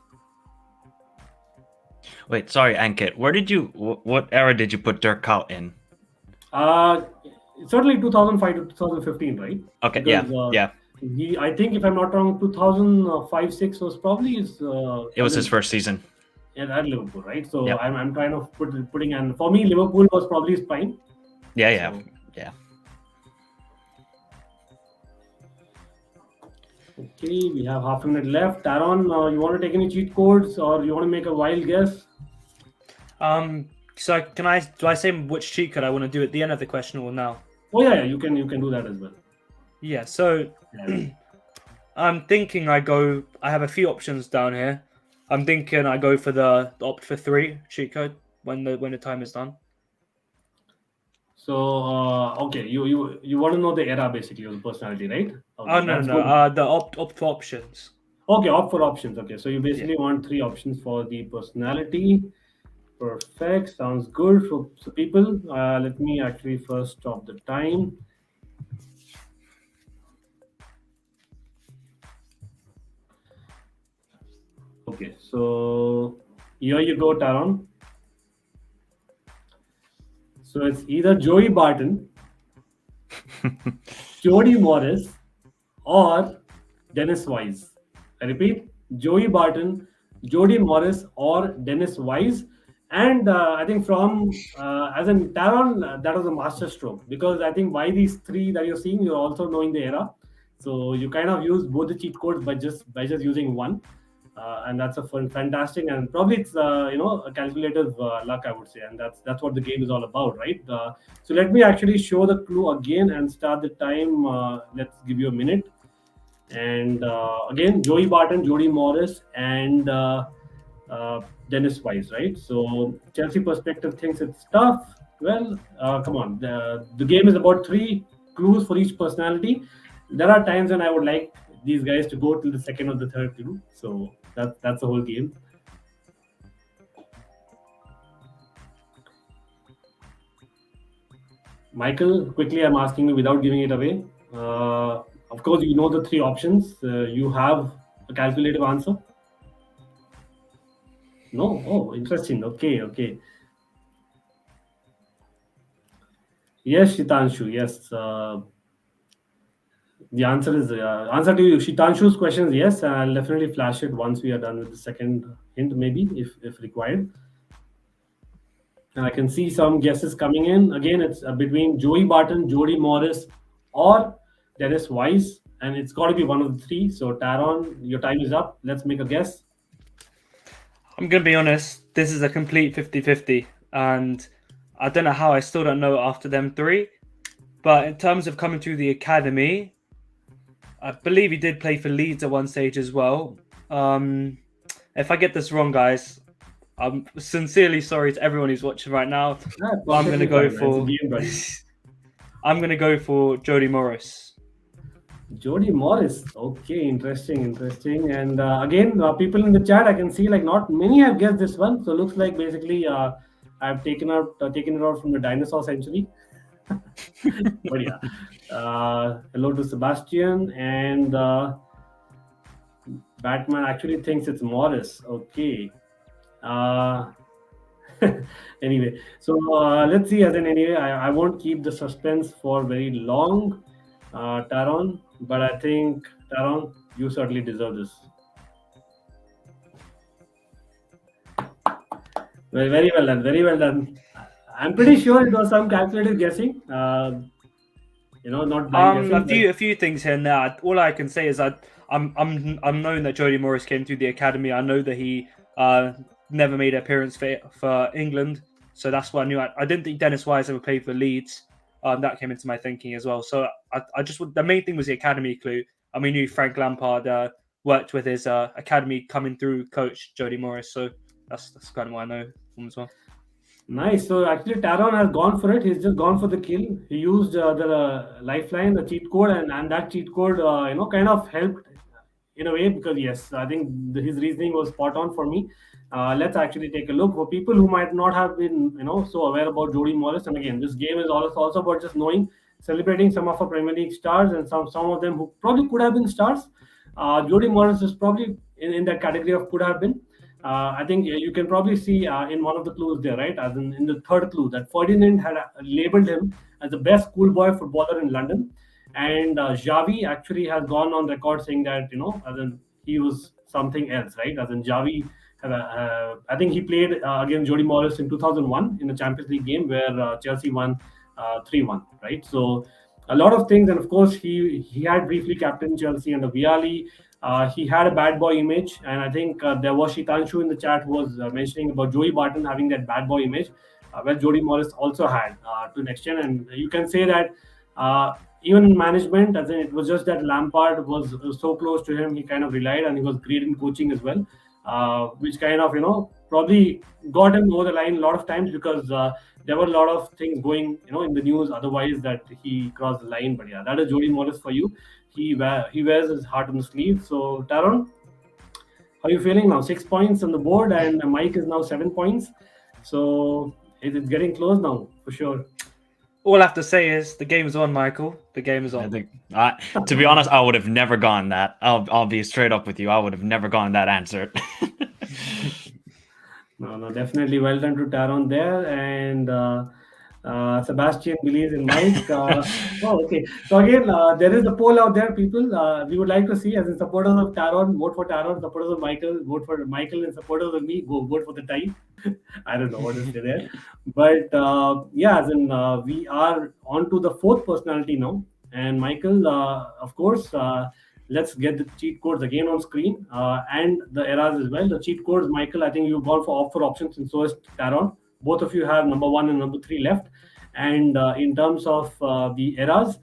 Wait, sorry, Ankit. What era did you put Dirk Kuyt in? Certainly 2005 to 2015, right? Okay, because, yeah. I think if I'm not wrong, 2005-06 was probably his. It was his first season. Yeah, at Liverpool, right? So Yep. I'm trying to putting, and for me, Liverpool was probably his prime. Yeah. Okay, we have half a minute left. Taron, you want to take any cheat codes or you want to make a wild guess? So do I say which cheat code I want to do at the end of the question or now? Oh yeah, you can do that as well. Yeah, so I'm thinking I have a few options down here. I'm thinking I go for the opt for 3 cheat code when the time is done. So okay, you want to know the era basically of the personality, right? Okay, Oh no, the opt for options. Okay, opt for options. Okay, so you basically want 3 options for the personality. Perfect, sounds good. So people, let me actually first stop the time. Okay, so here you go, Taron. So it's either Joey Barton, Jody Morris, or Dennis Wise. I repeat, Joey Barton, Jody Morris, or Dennis Wise. And I think from as in Taron, that was a master stroke because I think by these 3 that you're seeing, you're also knowing the era. So you kind of use both the cheat codes by just using one. And that's a fantastic, and probably it's a calculative luck, I would say, and that's what the game is all about, right? So let me actually show the clue again and start the time. Let's give you a minute. And again, Joey Barton, Jody Morris, and Dennis Wise, right? So Chelsea perspective thinks it's tough. Well, come on, the game is about 3 clues for each personality. There are times when I would like these guys to go till the second or the third clue. So that's the whole game. Michael, quickly, I'm asking you without giving it away. Of course, you know the 3 options. You have a calculative answer? No? Oh, interesting. Okay. Yes, Shitanshu. Yes. The answer is answer to you, Shitanshu's question is yes. I'll definitely flash it once we are done with the second hint, maybe if required. And I can see some guesses coming in. Again, it's between Joey Barton, Jody Morris, or Dennis Wise, and it's got to be one of the 3. So Taron, your time is up. Let's make a guess. I'm gonna be honest. This is a complete 50-50, and I don't know how I still don't know after them 3. But in terms of coming through the academy, I believe he did play for Leeds at one stage as well. If I get this wrong, guys, I'm sincerely sorry to everyone who's watching right now. Yeah, I'm going to go for... I'm going to go for Jody Morris. Jody Morris. Okay, interesting. And again, people in the chat, I can see like not many have guessed this one. So looks like basically I've taken it out from the dinosaur century. But yeah, hello to Sebastian, and Batman actually thinks it's Morris. Okay. Anyway, so let's see. As in, anyway, I won't keep the suspense for very long, Taron. But I think, Taron, you certainly deserve this. Very well done. Very well done. I'm pretty sure it was some calculative guessing. Not blind guessing. A few things here and there. All I can say is I'm known that Jody Morris came through the academy. I know that he never made an appearance for England, so that's what I knew. I didn't think Dennis Wise ever played for Leeds. That came into my thinking as well. So I just the main thing was the academy clue. I mean, knew Frank Lampard worked with his academy coming through coach Jody Morris. So that's kind of what I know from as well. Nice. So actually, Taron has gone for it. He's just gone for the kill. He used the lifeline, the cheat code, and that cheat code, kind of helped in a way, because yes, I think his reasoning was spot on for me. Let's actually take a look for people who might not have been, so aware about Jody Morris. And again, this game is also about just knowing, celebrating some of our Premier League stars and some of them who probably could have been stars. Jody Morris is probably in that category of could have been. I think you can probably see in one of the clues there, right? As in the third clue, that Ferdinand had labeled him as the best schoolboy footballer in London. And Xavi actually has gone on record saying that, as in he was something else, right? As in Xavi, I think he played against Jody Morris in 2001 in the Champions League game where Chelsea won 3-1, right? So a lot of things. And of course, he had briefly captained Chelsea under Vialli. He had a bad boy image, and I think there was Shitanshu in the chat who was mentioning about Joey Barton having that bad boy image, where Jody Morris also had to an extent. And you can say that even in management, as in it was just that Lampard was so close to him, he kind of relied, and he was great in coaching as well, which kind of probably got him over the line a lot of times, because there were a lot of things going in the news otherwise that he crossed the line. But yeah, that is Jody Morris for you. He wears his heart on the sleeve. So Taron, how are you feeling now? 6 points on the board, and Mike is now 7 points. So it's getting close now for sure. All I have to say is the game is on, Michael. The game is on. I think, to be honest, I would have never gone that. I'll be straight up with you. I would have never gone that answer. No, definitely well done to Taron there. And Sebastian believes in Mike. Okay. So again, there is a poll out there, people. We would like to see, as in supporters of Taron, vote for Taron. Supporters of Michael, vote for Michael. And supporters of me, vote for the tie. I don't know what to say there. But yeah, as in we are on to the fourth personality now. And Michael, of course, let's get the cheat codes again on screen and the eras as well. The cheat codes, Michael, I think you've gone for options, and so is Taron. Both of you have number 1 and number 3 left. And in terms of the eras,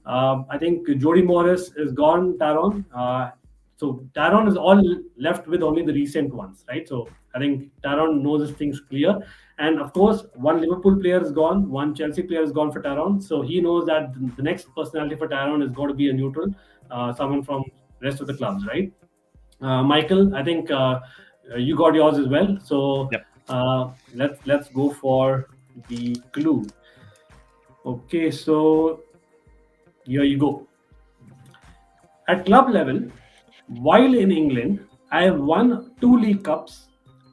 I think Jody Morris is gone, Taron. So Taron is all left with only the recent ones, right? So I think Taron knows his things clear. And of course, one Liverpool player is gone, one Chelsea player is gone for Taron. So he knows that the next personality for Taron is going to be a neutral, someone from rest of the clubs, right? Michael, I think you got yours as well. So yep. Let's go for the clue. Okay, so here you go. At club level, while in England, I have won 2 League Cups,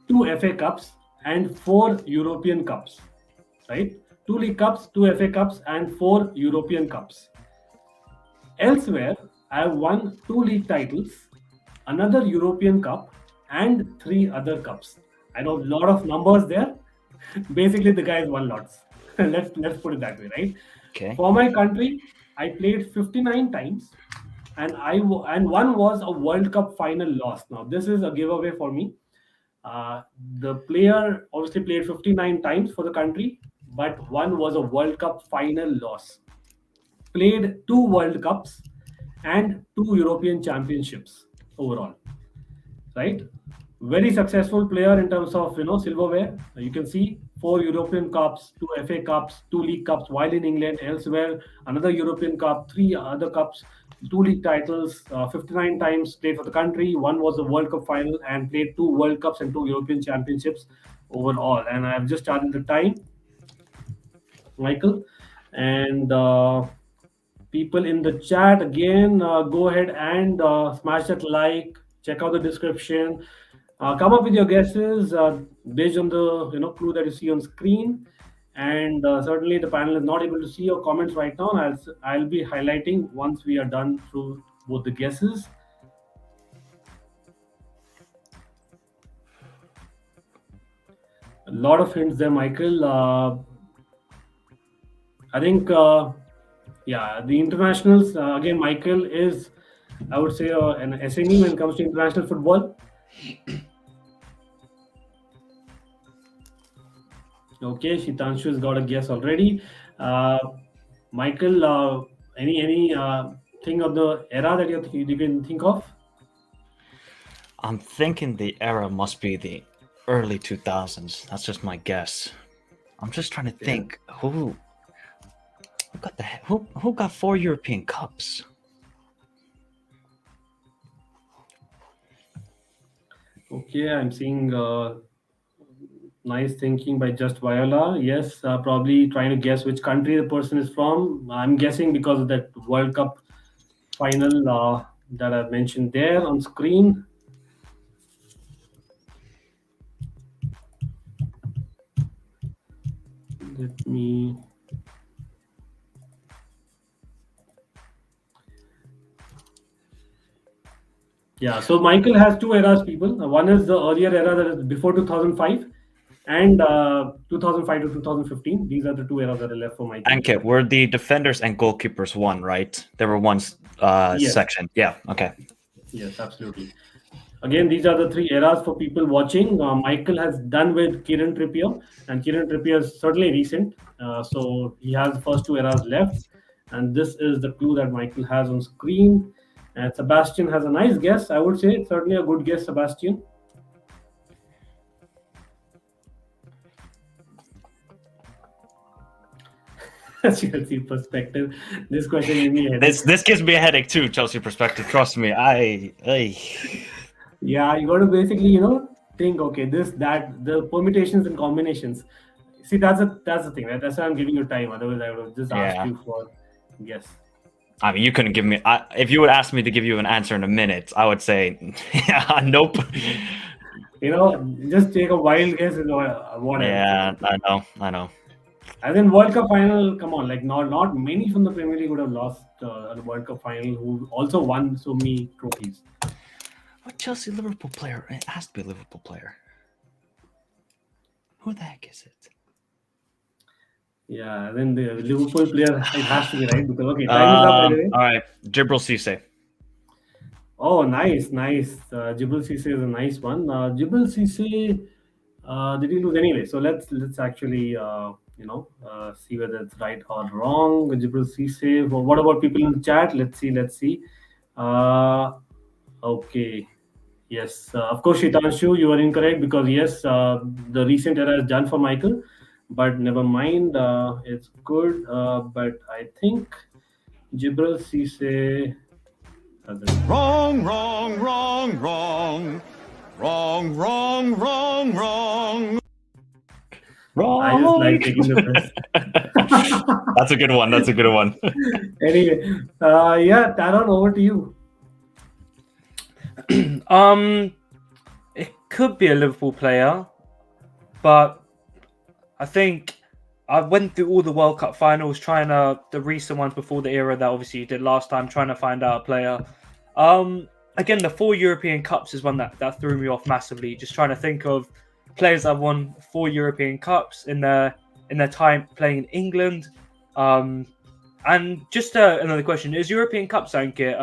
2 FA Cups, and 4 European Cups. Right? 2 League Cups, 2 FA Cups, and 4 European Cups. Elsewhere, I have won 2 league titles, another European Cup, and 3 other cups. I know a lot of numbers there. Basically, the guys won lots. Let's put it that way, right? Okay. For my country, I played 59 times, and one was a World Cup final loss. Now, this is a giveaway for me. The player obviously played 59 times for the country, but one was a World Cup final loss. Played 2 World Cups and 2 European Championships overall, right? very successful player in terms of silverware. You can see 4 European Cups, 2 FA Cups, 2 League Cups while in England. Elsewhere, another European Cup, 3 other cups, 2 league titles, 59 times played for the country. One was the World Cup final and played 2 World Cups and 2 European Championships overall. And I've just started the time, Michael, and people in the chat again, go ahead and smash that like, check out the description, come up with your guesses based on the clue that you see on screen. And certainly the panel is not able to see your comments right now. I'll be highlighting once we are done through both the guesses. A lot of hints there, Michael. I think yeah, the internationals, again, Michael is, I would say, an SME when it comes to international football. Okay, Shitanshu's got a guess already. Michael, any thing of the era that you can think of? I'm thinking the era must be the early 2000s. That's just my guess. I'm just trying to think who got 4 European Cups. Okay, I'm seeing nice thinking by Just Viola. Yes, probably trying to guess which country the person is from. I'm guessing because of that World Cup final that I've mentioned there on screen. Let me... Yeah, so Michael has 2 eras, people. One is the earlier era that is before 2005 and 2005 to 2015. These are the 2 eras that are left for Michael. Ankit, were the defenders and goalkeepers one, right? There were one Yes. section. Yeah, okay. Yes, absolutely. Again, these are the 3 eras for people watching. Michael has done with Kieran Trippier, and Kieran Trippier is certainly recent. So he has the first 2 eras left. And this is the clue that Michael has on screen. And Sebastian has a nice guess. I would say it's certainly a good guess, Sebastian. Chelsea perspective. This question gave me a headache. This gives me a headache too, Chelsea perspective. Trust me. Yeah, you got to basically, think, okay, this, that, the permutations and combinations. See, that's the thing, right? That's why I'm giving you time. Otherwise, I would have just asked you for guess. I mean, you couldn't give me. If you would ask me to give you an answer in a minute, I would say, nope. Just take a wild guess and whatever. Yeah, I know. And then World Cup final, come on, like not many from the Premier League would have lost the World Cup final who also won so many trophies. What Chelsea Liverpool player? It has to be a Liverpool player. Who the heck is it? Yeah, then the Liverpool player, it has to be right because time is up anyway. All right, Djibril Cissé. Oh, nice. Djibril Cissé is a nice one. Djibril Cissé, did he lose anyway? So let's actually see whether it's right or wrong. Djibril Cissé. What about people in the chat? Let's see. Okay. Yes, of course, Shitanshu, you are incorrect because yes, the recent era is done for Michael. But never mind, it's good. But I think Djibril Cissé. Wrong. I just like taking the piss. That's a good one. Anyway, yeah, Taron, over to you. It could be a Liverpool player, but I think I went through all the World Cup finals, the recent ones before the era that obviously you did last time, trying to find out a player. Again, the 4 European Cups is one that threw me off massively. Just trying to think of players that have won 4 European Cups in their time playing in England. And just another question: is European Cups, Ankit,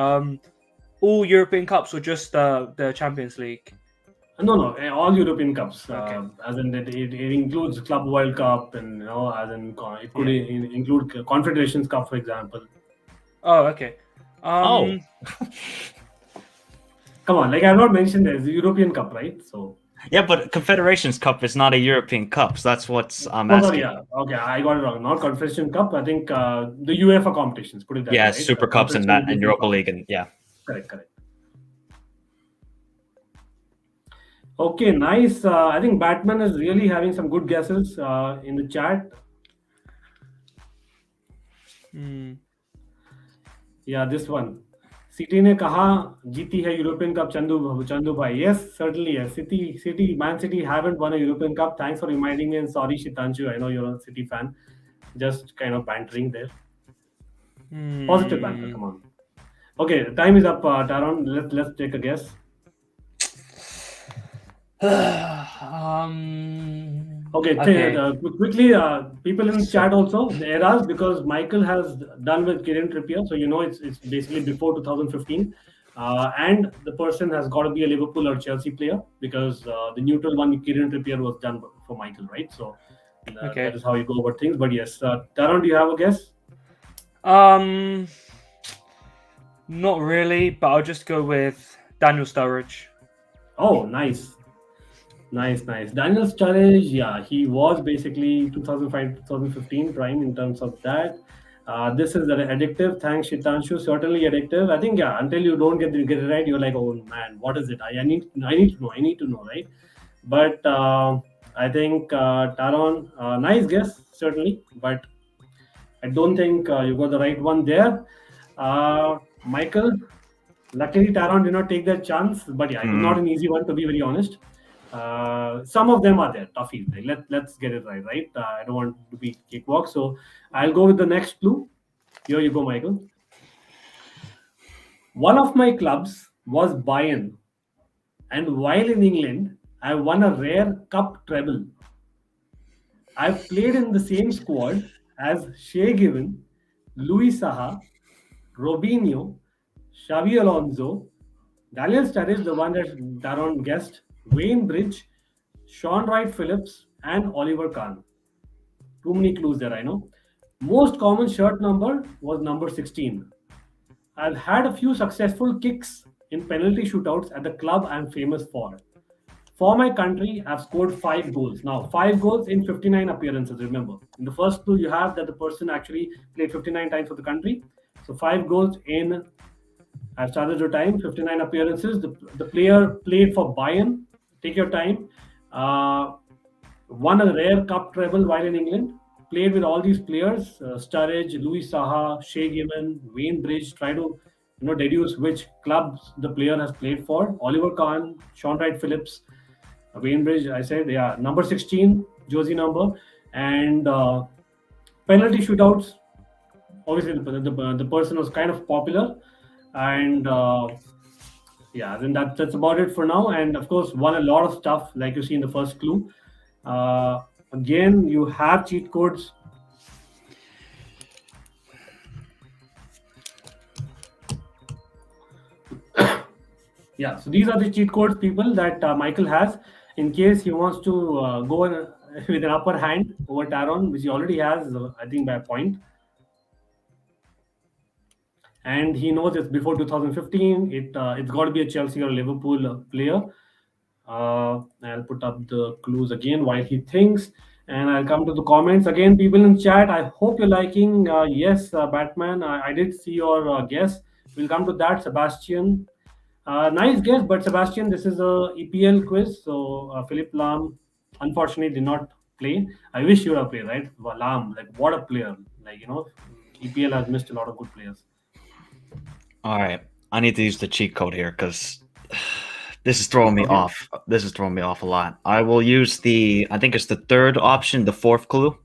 all European Cups or just the Champions League? No, all European Cups. Okay. As in that it includes Club World Cup, and as in it could include Confederations Cup, for example. Oh, okay. Come on, like I've not mentioned there's the European Cup, right? So. Yeah, but Confederations Cup is not a European Cup. So that's what I'm Oh, sorry, asking. yeah. Okay, I got it wrong. Not Confederation Cup. I think the UEFA competitions. Put it that Yeah, way, right? Super Cups and Confederation that and European Europa Cup. League and yeah. Correct, correct. Okay, nice. I think Batman is really having some good guesses in the chat. Yeah, this one. City ने कहा जीती है European Cup Chandu bhai. Yes, certainly. Yes. Man City haven't won a European Cup. Thanks for reminding me. And sorry, Shitanshu. I know you're a City fan. Just kind of bantering there. Positive banter. Come on. Okay, time is up, Taron. Let's take a guess. Okay, quickly, people in the chat also, the eras, because Michael has done with Kieran Trippier, so you know it's basically before 2015. And the person has got to be a Liverpool or Chelsea player, because the neutral one, Kieran Trippier, was done for Michael, right? So that is how you go about things. But yes, Taron, do you have a guess? Not really, but I'll just go with Daniel Sturridge. Oh, nice. Nice. Daniel Sturridge, yeah, he was basically 2005-2015 prime in terms of that. This is addictive. Thanks, Shitanshu. Certainly addictive. I think, yeah, until you don't get it right, you're like, oh man, what is it? I need to know, right? But I think Taron, nice guess, certainly, but I don't think you got the right one there. Michael, luckily Taron did not take that chance, but yeah, it was not an easy one, to be very honest. Some of them are there, toughies. Let's get it right? I don't want to be cakewalk, so I'll go with the next clue. Here you go, Michael. One of my clubs was Bayern, and while in England, I won a rare cup treble. I've played in the same squad as Shea Given, Louis Saha, Robinho, Xavi Alonso, Daniel Sturridge, the one that Taron guessed, Wayne Bridge, Sean Wright-Phillips, and Oliver Kahn. Too many clues there, I know. Most common shirt number was number 16. I've had a few successful kicks in penalty shootouts at the club I'm famous for. For my country, I've scored 5 goals. Now, 5 goals in 59 appearances, remember. In the first clue, you have that the person actually played 59 times for the country. So 5 goals in, I've started your time, 59 appearances. The player played for Bayern. Take your time. Won a rare cup treble while in England. Played with all these players, Sturridge, Louis Saha, Shea Given, Wayne Bridge. Try to deduce which clubs the player has played for. Oliver Kahn, Sean Wright-Phillips, Wayne Bridge, I said, yeah, number 16, jersey number. And penalty shootouts, obviously the person was kind of popular. And yeah, then that's about it for now. And of course, won a lot of stuff, like you see in the first clue. Again, you have cheat codes. Yeah, so these are the cheat codes, people, that Michael has in case he wants to go with an upper hand over Taron, which he already has, I think, by a point. And he knows it's before 2015. It's got to be a Chelsea or a Liverpool player. I'll put up the clues again while he thinks, and I'll come to the comments again. People in chat, I hope you're liking. Yes, Batman, I did see your guess. We'll come to that. Sebastian, nice guess, but Sebastian, this is a EPL quiz, so Philip Lahm unfortunately did not play. I wish you would have played, right? Well, Lahm, like what a player! Like EPL has missed a lot of good players. All right, I need to use the cheat code here because this is throwing me off. This is throwing me off a lot. I will use I think it's the third option, the fourth clue.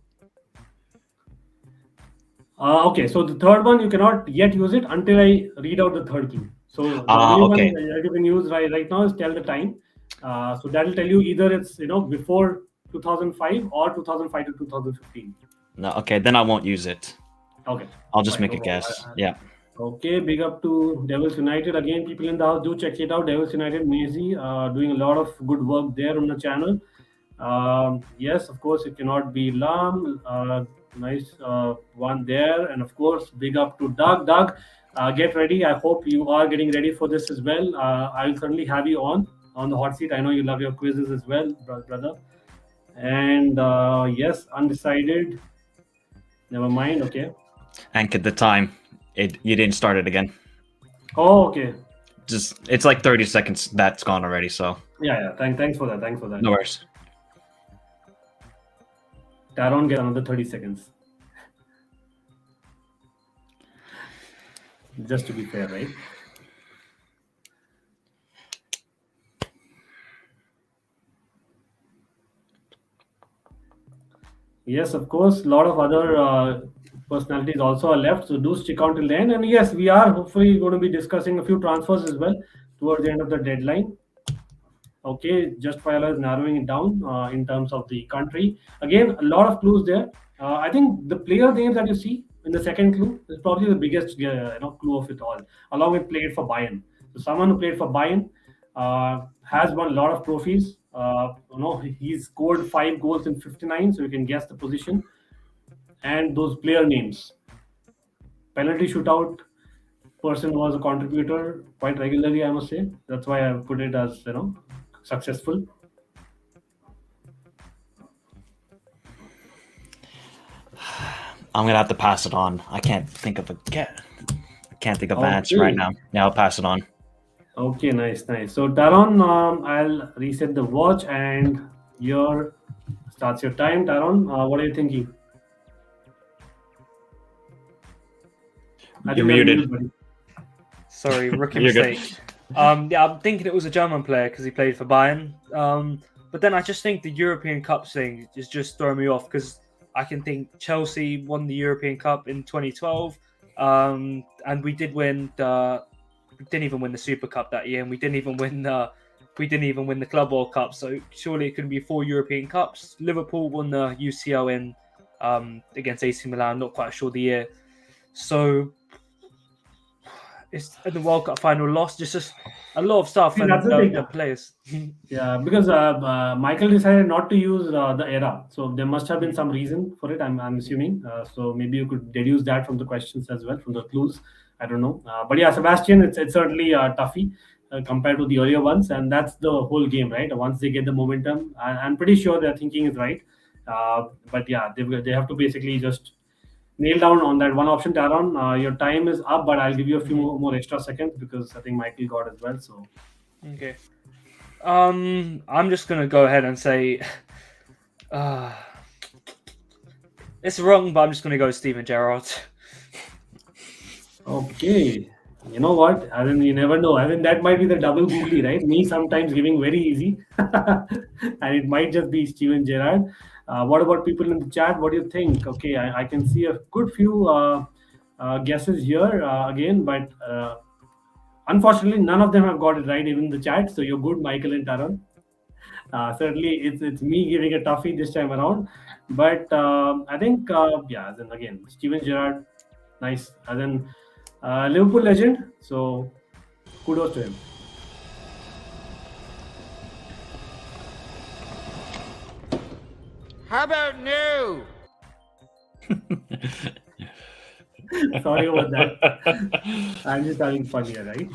Okay, so the third one, you cannot yet use it until I read out the third clue. So the only one that you can use right now is tell the time. So that will tell you either it's before 2005 or 2005 to 2015. No, okay, then I won't use it. Okay, I'll just make a guess. Yeah. Okay, big up to Devils United. Again, people in the house, do check it out. Devils United, Maisie, doing a lot of good work there on the channel. Yes, of course, it cannot be Lam. Nice one there. And of course, big up to Doug. Doug, Get ready. I hope you are getting ready for this as well. I'll certainly have you on the hot seat. I know you love your quizzes as well, brother. And yes, undecided. Never mind. Okay. Ankit, the time. You didn't start it again. Oh, okay. It's like 30 seconds. That's gone already. So Yeah. Thanks for that. Thanks for that. no worries. Taron gets another 30 seconds. Just to be fair, right? Yes, of course. A lot of other personalities also are left, so do stick on till the end. And yes, we are hopefully going to be discussing a few transfers as well towards the end of the deadline. Okay, just Fayala is narrowing it down in terms of the country. Again, a lot of clues there. I think the player names that you see in the second clue is probably the biggest clue of it all, along with played for Bayern. So someone who played for Bayern has won a lot of trophies. He's scored 5 goals in 59, so you can guess the position and those player names. Penalty shootout person was a contributor quite regularly, I must say. That's why I put it as successful. I'm gonna have to pass it on. I can't think of an answer right now. Yeah, I'll pass it on. Okay, nice. So Taron, I'll reset the watch and starts your time. Taron, what are you thinking? You're muted. Sorry, rookie You're good. mistake. Yeah, I'm thinking it was a German player because he played for Bayern. But then I just think the European Cup thing is just throwing me off because I can think Chelsea won the European Cup in 2012, and we did win. We didn't even win the Super Cup that year, and we didn't even win the Club World Cup. So surely it could be 4 European Cups. Liverpool won the UCL in against AC Milan. Not quite sure the year. So it's in the World Cup final lost. Just a lot of stuff and the players. Yeah, because Michael decided not to use the era, so there must have been some reason for it. I'm assuming. So maybe you could deduce that from the questions as well, from the clues. I don't know, but yeah, Sebastian, it's certainly toughy compared to the earlier ones, and that's the whole game, right? Once they get the momentum, I'm pretty sure their thinking is right. But yeah, they have to basically just nail down on that one option. Taron, your time is up, but I'll give you a few more extra seconds because I think Michael got as well. So okay, I'm just gonna go ahead and say it's wrong, but I'm just gonna go Steven Gerrard. Okay, you know what? I mean, you never know. I mean, that might be the double googly, right? Me sometimes giving very easy, and it might just be Steven Gerrard. What about people in the chat? What do you think? Okay, I can see a good few guesses here again, but unfortunately, none of them have got it right, even in the chat. So you're good, Michael and Taron. Certainly, it's me giving a toughie this time around, but I think then again, Steven Gerrard, nice. And then Liverpool legend. So kudos to him. How about new? Sorry about that. I'm just having fun here, right?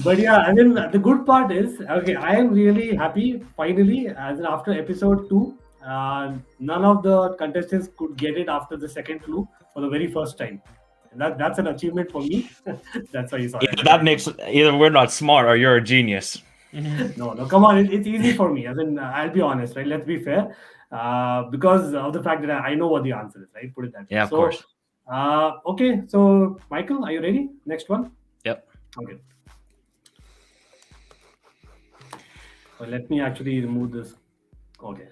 But yeah, and then the good part is, okay, I am really happy finally, as in after episode 2, none of the contestants could get it after the second clue for the very first time. And that's an achievement for me. That's why you saw it. That makes either we're not smart or you're a genius. No, come on. It's easy for me. As in, I'll be honest, right? Let's be fair. Because of the fact that I know what the answer is, right? Put it that way. Yeah, of course. Okay, so Michael, are you ready? Next one? Yep. Okay. Well, let me actually remove this. Okay.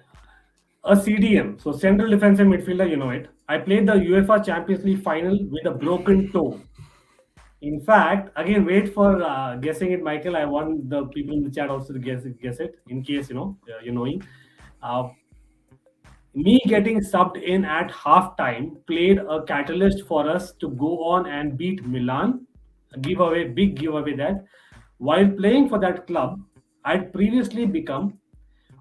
A CDM, so central defensive midfielder, you know it. I played the UEFA Champions League final with a broken toe. In fact, again, wait for guessing it, Michael. I want the people in the chat also to guess it in case, you're knowing. Me getting subbed in at halftime played a catalyst for us to go on and beat Milan. Big giveaway that. While playing for that club, I'd previously become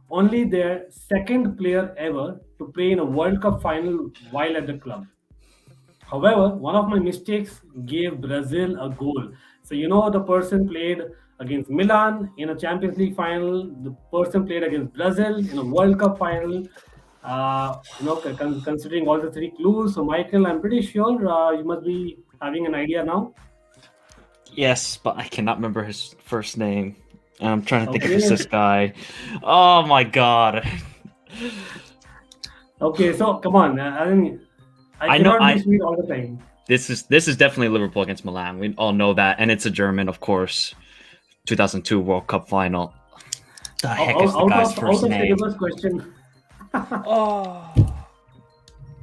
only their second player ever to play in a World Cup final while at the club. However, one of my mistakes gave Brazil a goal. So the person played against Milan in a Champions League final. The person played against Brazil in a World Cup final. Considering all the three clues, so Michael, I'm pretty sure you must be having an idea now. Yes, but I cannot remember his first name. I'm trying to think of Okay. this guy. Oh my god. Okay, so come on. I know- cannot be sweet all the time. This is definitely Liverpool against Milan. We all know that, and it's a German, of course. 2002 World Cup final. The heck is the guy's first name? Syllabus question. Oh,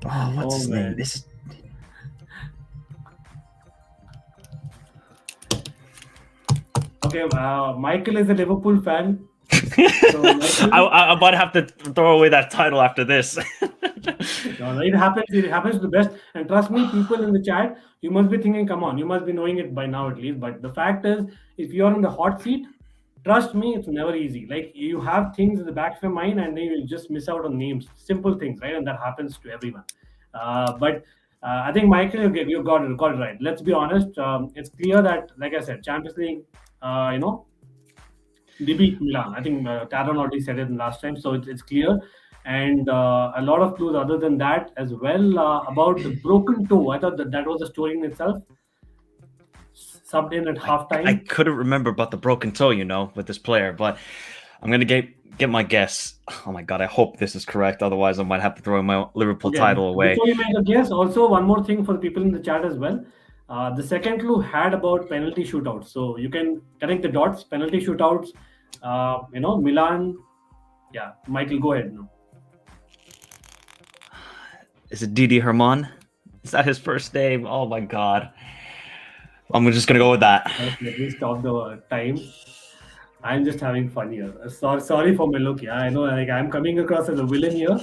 Oh, what's his man. name? This is... Okay, Michael is a Liverpool fan. So Michael, I might have to throw away that title after this. no, it happens. It happens to the best. And trust me, people in the chat, you must be thinking, come on, you must be knowing it by now at least. But the fact is, if you're in the hot seat, trust me, it's never easy. Like you have things in the back of your mind, and then you just miss out on names, simple things, right? And that happens to everyone. But I think Michael, you got it right. Let's be honest. It's clear that, like I said, Champions League, they beat Milan. I think Taron already said it last time, so it's clear. And a lot of clues other than that as well about the broken toe. I thought that was a story in itself. Subbed in at halftime. I couldn't remember about the broken toe, with this player, but I'm gonna get my guess. Oh my god, I hope this is correct. Otherwise, I might have to throw my Liverpool title away. Before you make a guess, also one more thing for the people in the chat as well. The second clue had about penalty shootouts, so you can connect the dots. Penalty shootouts, Milan. Yeah, Michael, go ahead now. Is it Didi Herman? Is that his first name? Oh my god. I'm just gonna go with that. Let me stop the time. I'm just having fun here. Sorry for my look. Yeah, I know. Like I'm coming across as a villain here.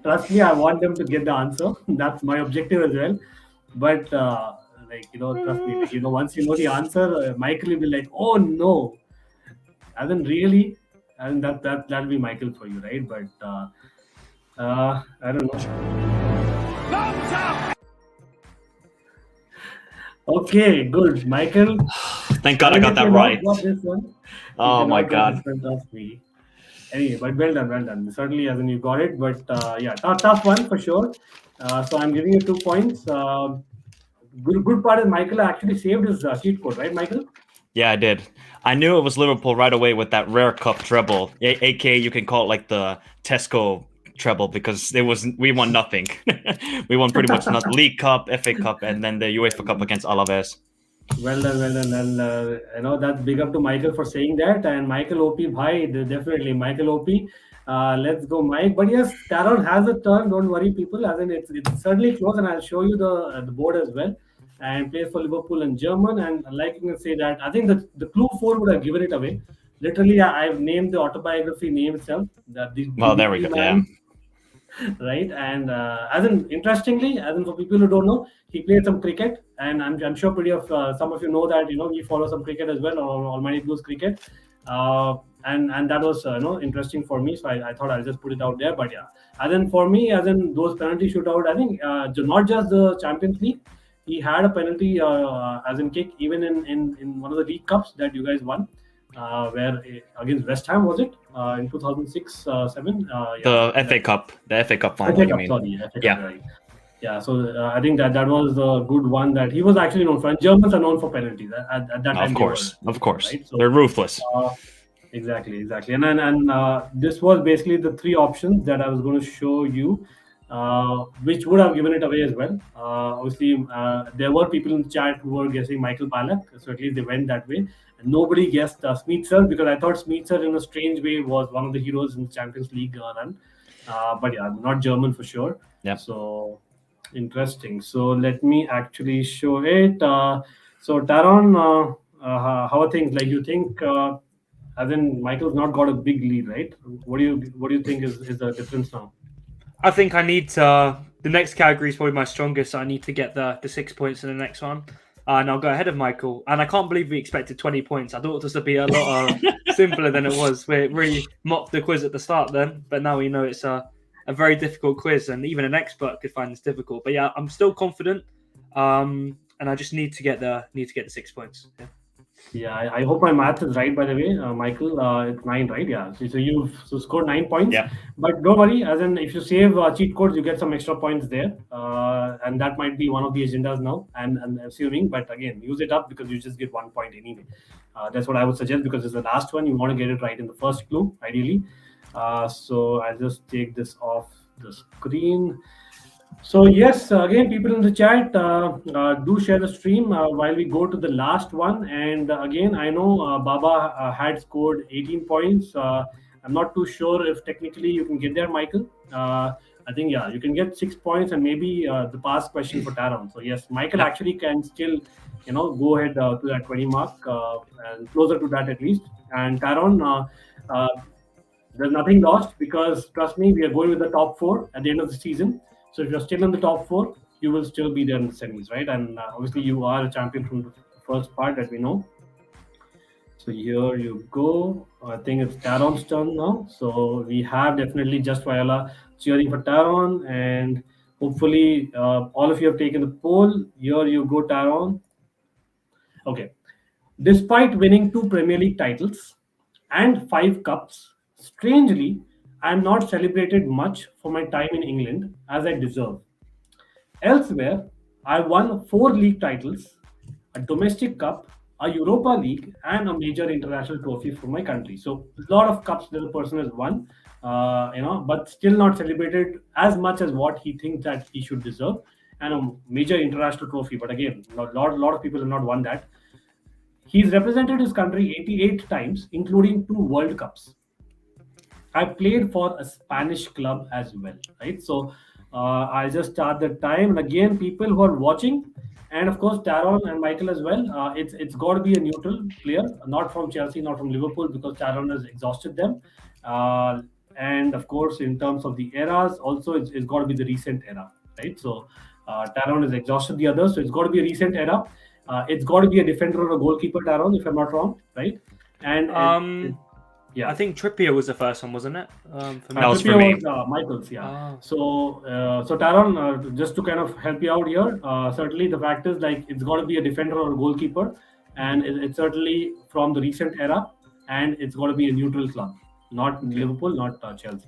Trust me, I want them to get the answer. That's my objective as well. But trust me. Once you know the answer, Michael will be like, "Oh no!" And then really, and that'll be Michael for you, right? But I don't know. Okay, good, Michael. Thank God I got that right. Got this one. Oh my god. Trust me. Anyway, but well done. Certainly, as in you got it, but yeah, tough one for sure. So I'm giving you 2 points. Good part is Michael actually saved his cheat code, right, Michael? Yeah, I did. I knew it was Liverpool right away with that rare cup treble. AKA, you can call it like the Tesco treble because we won nothing. We won pretty much nothing. League Cup, FA Cup, and then the UEFA Cup against Alaves. Well done. And that's big up to Michael for saying that. And Michael OP, bhai, definitely Michael OP. Let's go, Mike. But yes, Taron has a turn. Don't worry, people. As in, it's certainly close, and I'll show you the board as well. And plays for Liverpool and German. And like you can say that, I think the clue 4 would have given it away. Literally, I've named the autobiography name itself. Well, there we go. Yeah. Right, and interestingly, for people who don't know, he played some cricket, and I'm sure some of you know that we follow some cricket as well, or Almighty Blues cricket, and that was interesting for me. So I thought I'll just put it out there. But yeah, for me, those penalty shootout, I think not just the Champions League, he had a penalty kick even in one of the League Cups that you guys won. Where against West Ham was it in 2006-7? The FA Cup final. FA Cup, sorry, FA Cup, yeah, right. Yeah. So I think that was a good one that he was actually known for. And Germans are known for penalties at that time. Of course, right? So, they're ruthless. Exactly. And this was basically the 3 options that I was going to show you, which would have given it away as well. Obviously, there were people in the chat who were guessing Michael Ballack, so at least they went that way. Nobody guessed Smeetser because I thought Smeetser in a strange way was one of the heroes in the Champions League run. But yeah, not German for sure. Yeah. So interesting. So let me actually show it. So Taron, how are things? Like you think, Michael's not got a big lead, right? What do you think is the difference now? I think I need to. The next category is probably my strongest. So I need to get the 6 points in the next one. And I'll go ahead of Michael. And I can't believe we expected 20 points. I thought this would be a lot simpler than it was. We really mocked the quiz at the start then, but now we know it's a very difficult quiz, and even an expert could find this difficult. But yeah, I'm still confident, and I just need to get the 6 points. Yeah. Yeah, I hope my math is right, by the way, Michael. It's 9, right? Yeah. So you've scored 9 points. Yeah. But don't worry, as in if you save cheat codes, you get some extra points there. And that might be one of the agendas now. And assuming, but again, use it up because you just get 1 point anyway. That's what I would suggest because it's the last one. You want to get it right in the first clue, ideally. So I'll just take this off the screen. So yes, again, people in the chat, do share the stream while we go to the last one. And again, I know Baba had scored 18 points. I'm not too sure if technically you can get there, Michael. I think, yeah, you can get 6 points and maybe the past question for Taron. So yes, Michael actually can still, go ahead to that 20 mark and closer to that at least. And Taron, there's nothing lost because trust me, we are going with the top 4 at the end of the season. So if you're still in the top 4, you will still be there in the semis, right? And obviously you are a champion from the first part that we know. So here you go. I think it's Taron's turn now. So we have definitely Just Viola cheering for Taron, and hopefully all of you have taken the poll. Here you go, Taron. Okay. Despite winning 2 Premier League titles and 5 cups, strangely, I am not celebrated much for my time in England as I deserve. Elsewhere, I won 4 league titles, a domestic cup, a Europa League, and a major international trophy for my country. So a lot of cups that the person has won, but still not celebrated as much as what he thinks that he should deserve, and a major international trophy. But again, a lot of people have not won that. He's represented his country 88 times, including 2 World Cups. I played for a Spanish club as well, right? So I'll just start the time. And again, people who are watching, and of course, Taron and Michael as well, it's got to be a neutral player, not from Chelsea, not from Liverpool, because Taron has exhausted them. And of course, in terms of the eras, also, it's got to be the recent era, right? So Taron has exhausted the others, so it's got to be a recent era. It's got to be a defender or a goalkeeper, Taron, if I'm not wrong, right? And yeah, I think Trippier was the first one, wasn't it? That was for me. Michael's, yeah. So Taron, just to kind of help you out here, certainly the fact is like it's got to be a defender or a goalkeeper, and it's certainly from the recent era, and it's got to be a neutral club, not Liverpool, not Chelsea.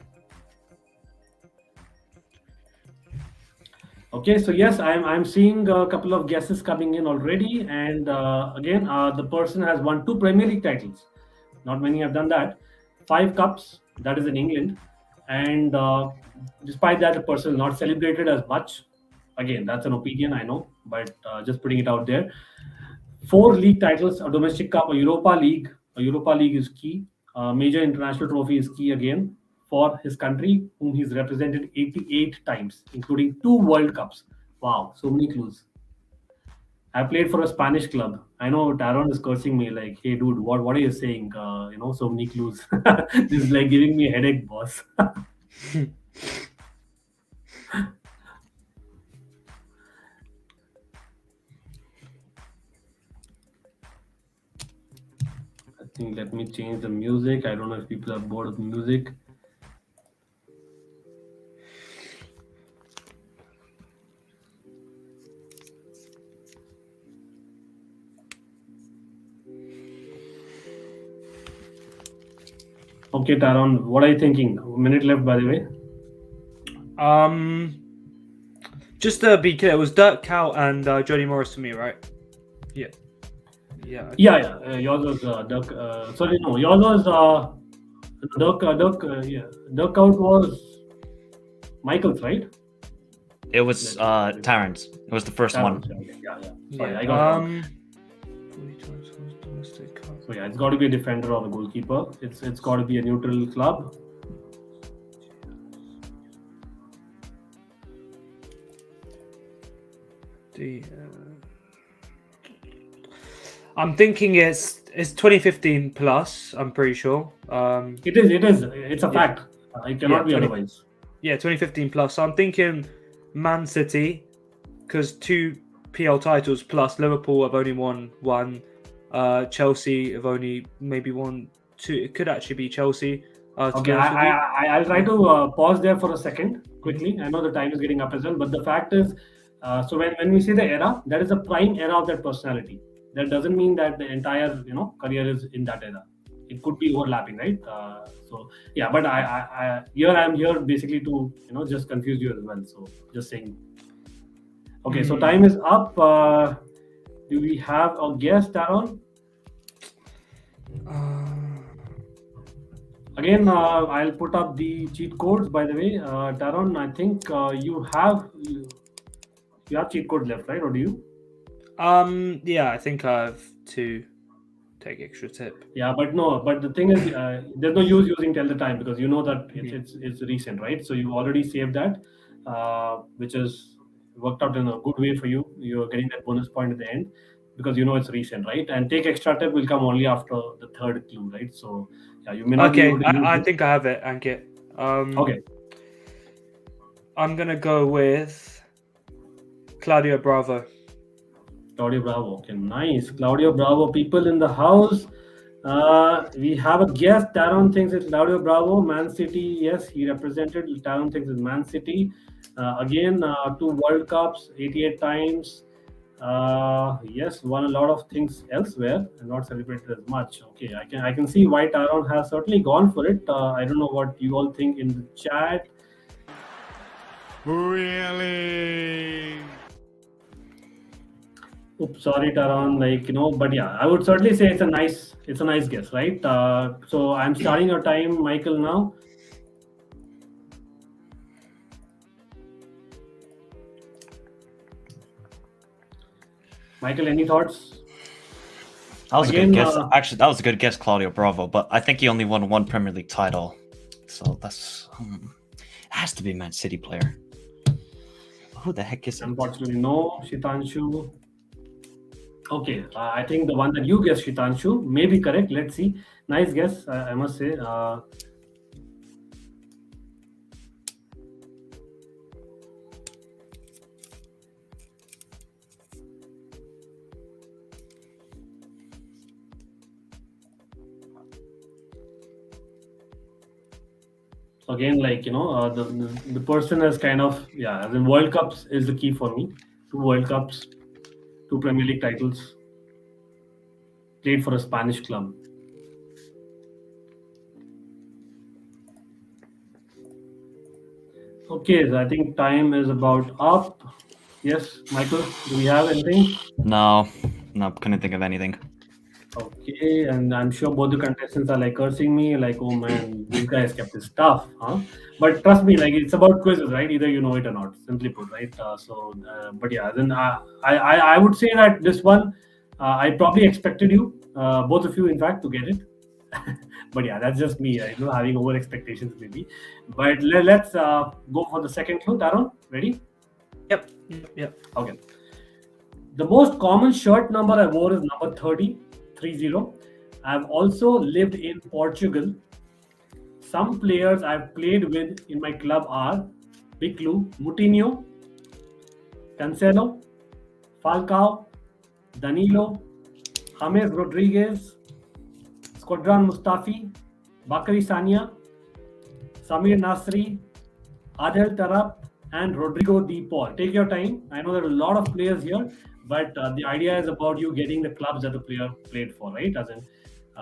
Okay, so yes, I'm seeing a couple of guesses coming in already, and again, the person has won 2 Premier League titles. Not many have done that. 5 cups, that is in England. And despite that, the person is not celebrated as much. Again, that's an opinion, I know, but just putting it out there. 4 league titles, a domestic cup, a Europa League. A Europa League is key. A major international trophy is key again for his country, whom he's represented 88 times, including 2 World Cups. Wow, so many clues. I played for a Spanish club. I know Taron is cursing me like, hey, dude, what are you saying? So many clues. This is like giving me a headache, boss. I think let me change the music. I don't know if people are bored of the music. Okay, Taron, what are you thinking? A minute left, by the way. Just to be clear, it was Dirk Kuyt and Jody Morris to me, right? Yeah. Yours was Dirk. Sorry, no, yours was Dirk. Dirk Kuyt was Michael's, right? It was Taron's. It was the first one. Okay. Yeah. Sorry, I got it. So yeah, it's got to be a defender or a goalkeeper. It's got to be a neutral club. I'm thinking it's 2015 plus. I'm pretty sure. It is. It's a fact. It cannot be otherwise. Yeah, 2015 plus. So I'm thinking Man City, because 2 PL titles plus Liverpool have only won 1. Chelsea have only maybe won 2. It could actually be Chelsea. To Okay, be honest with you. I'll try to pause there for a second quickly. I know the time is getting up as well, but the fact is, so when we say the era, that is the prime era of that personality. That doesn't mean that the entire career is in that era. It could be overlapping, right? So yeah, but I'm here basically to just confuse you as well. So just saying. Okay, so time is up. Do we have a guest, Taron? Again, I'll put up the cheat codes. By the way, Taron, I think you have cheat code left, right? Or do you? Yeah, I think I have to take extra tip. Yeah, but the thing is, there's no use using till the time because you know that it's recent, right? So you already saved that, which is worked out in a good way for you. You're getting that bonus point at the end because you know it's recent, right? And take extra tip will come only after the third clue, right? So yeah, you may not be Okay, able to use I it. think I have it, Ankit. Okay. I'm gonna go with Claudio Bravo. Claudio Bravo. Okay, nice. Claudio Bravo. People in the house. We have a guest. Taron thinks it's Claudio Bravo. Man City. Yes, he represented. Taron thinks it's Man City. Again, 2 World Cups, 88 times. Yes, won a lot of things elsewhere and not celebrated as much. Okay, I can see why Taron has certainly gone for it. I don't know what you all think in the chat. Really? Oops, sorry, Taron. But yeah, I would certainly say it's a nice guess, right? So I'm starting your time, Michael, now. Michael, any thoughts? That was Again, a good guess. Actually, that was a good guess, Claudio Bravo. But I think he only won 1 Premier League title, so that's it has to be a Man City player. Who the heck is it? Unfortunately, no. Shitanshu. Okay, I think the one that you guessed, Shitanshu, may be correct. Let's see. Nice guess, I must say. Again, the person has kind of, as in World Cups is the key for me. 2 World Cups, 2 Premier League titles, played for a Spanish club. Okay, so I think time is about up. Yes, Michael, do we have anything? No, couldn't think of anything. Okay, and I'm sure both the contestants are cursing me, oh man, these guys kept this stuff, huh? But trust me, it's about quizzes, right? Either you know it or not, simply put, right? But yeah, then I would say that this one, I probably expected you, both of you, in fact, to get it. But yeah, that's just me, having over expectations maybe. But let's go for the second clue. Taron, ready? Yep. Okay. The most common shirt number I wore is number 30. I've also lived in Portugal. Some players I've played with in my club are big clue, Moutinho, Cancelo, Falcao, Danilo, James Rodriguez, Squadron Mustafi, Bakary Sania, Samir Nasri, Adel Tarap, and Rodrigo De Paul. Take your time. I know there are a lot of players here, but the idea is about you getting the clubs that the player played for, right? As in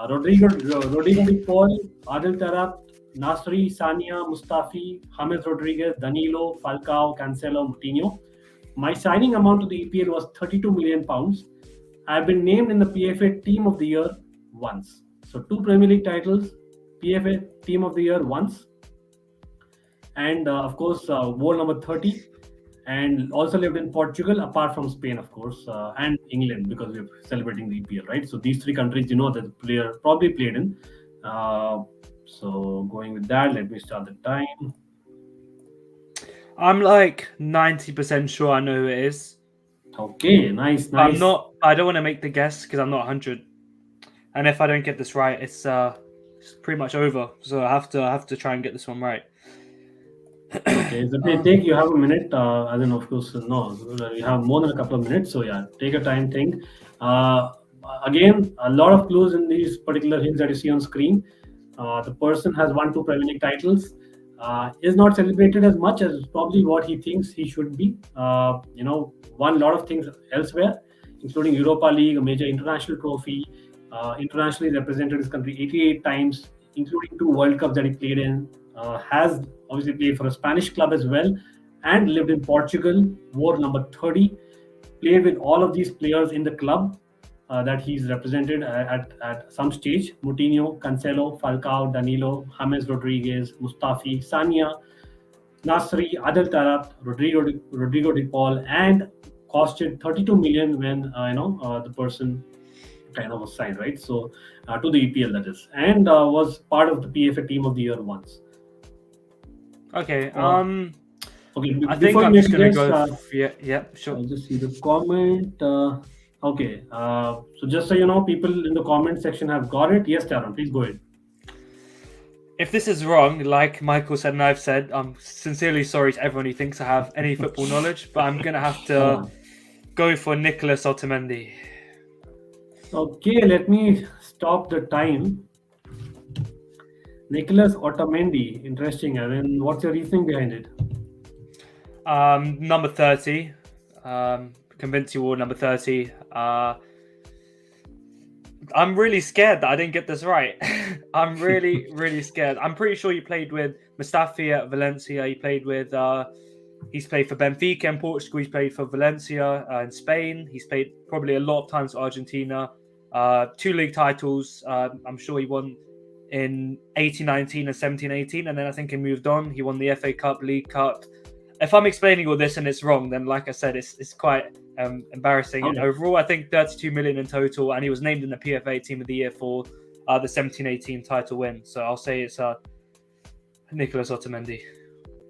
Rodrigo De Paul, Adel Tarap, Nasri, Sania, Mustafi, James Rodriguez, Danilo, Falcao, Cancelo, Moutinho. My signing amount to the EPL was £32 million. I've been named in the PFA Team of the Year once. So 2 Premier League titles, PFA Team of the Year once. And of course, wore number 30. And also lived in Portugal, apart from Spain, of course, and England, because we're celebrating the EPL, right? So these 3 countries, that the player probably played in. So going with that, let me start the time. I'm 90% sure I know who it is. Okay, nice. I don't want to make the guess because I'm not 100. And if I don't get this right, it's pretty much over. So I have to try and get this one right. Okay, so you have a minute. As in, of course, no, you have more than a couple of minutes. So yeah, take your time, think. Again, a lot of clues in these particular hints that you see on screen. The person has won 2 Premier League titles. Is not celebrated as much as probably what he thinks he should be. Won a lot of things elsewhere, including Europa League, a major international trophy. Internationally represented his country 88 times, including 2 World Cups that he played in. Has obviously played for a Spanish club as well, and lived in Portugal. Wore number 30. Played with all of these players in the club that he's represented at some stage. Moutinho, Cancelo, Falcao, Danilo, James Rodriguez, Mustafi, Sania, Nasri, Adel Taarabt, Rodrigo de Paul, and costed 32 million when the person kind of was signed, right? So to the EPL, that is, and was part of the PFA Team of the Year once. Okay. Okay. I think I'm just gonna go. Yeah, sure. I'll just see the comment. Okay. So just so you know, people in the comment section have got it. Yes, Taron, please go ahead. If this is wrong, like Michael said and I've said, I'm sincerely sorry to everyone who thinks I have any football knowledge, but I'm gonna have to go for Nicholas Otamendi. Okay, let me stop the time. Nicholas Otamendi, interesting. I mean, what's your reasoning behind it? Number 30. Convince you all, number 30. I'm really scared that I didn't get this right. I'm really, really scared. I'm pretty sure he played with Mustafi at Valencia. He's played for Benfica in Portugal. He's played for Valencia in Spain. He's played probably a lot of times for Argentina. 2 league titles. I'm sure he won in 18-19 and 17-18, and then I think he moved on. He won the FA Cup, League Cup. If I'm explaining all this and it's wrong, then like I said, it's quite embarrassing. Okay. Overall, I think 32 million in total, and he was named in the PFA Team of the Year for the 17-18 title win. So I'll say it's Nicholas Otamendi.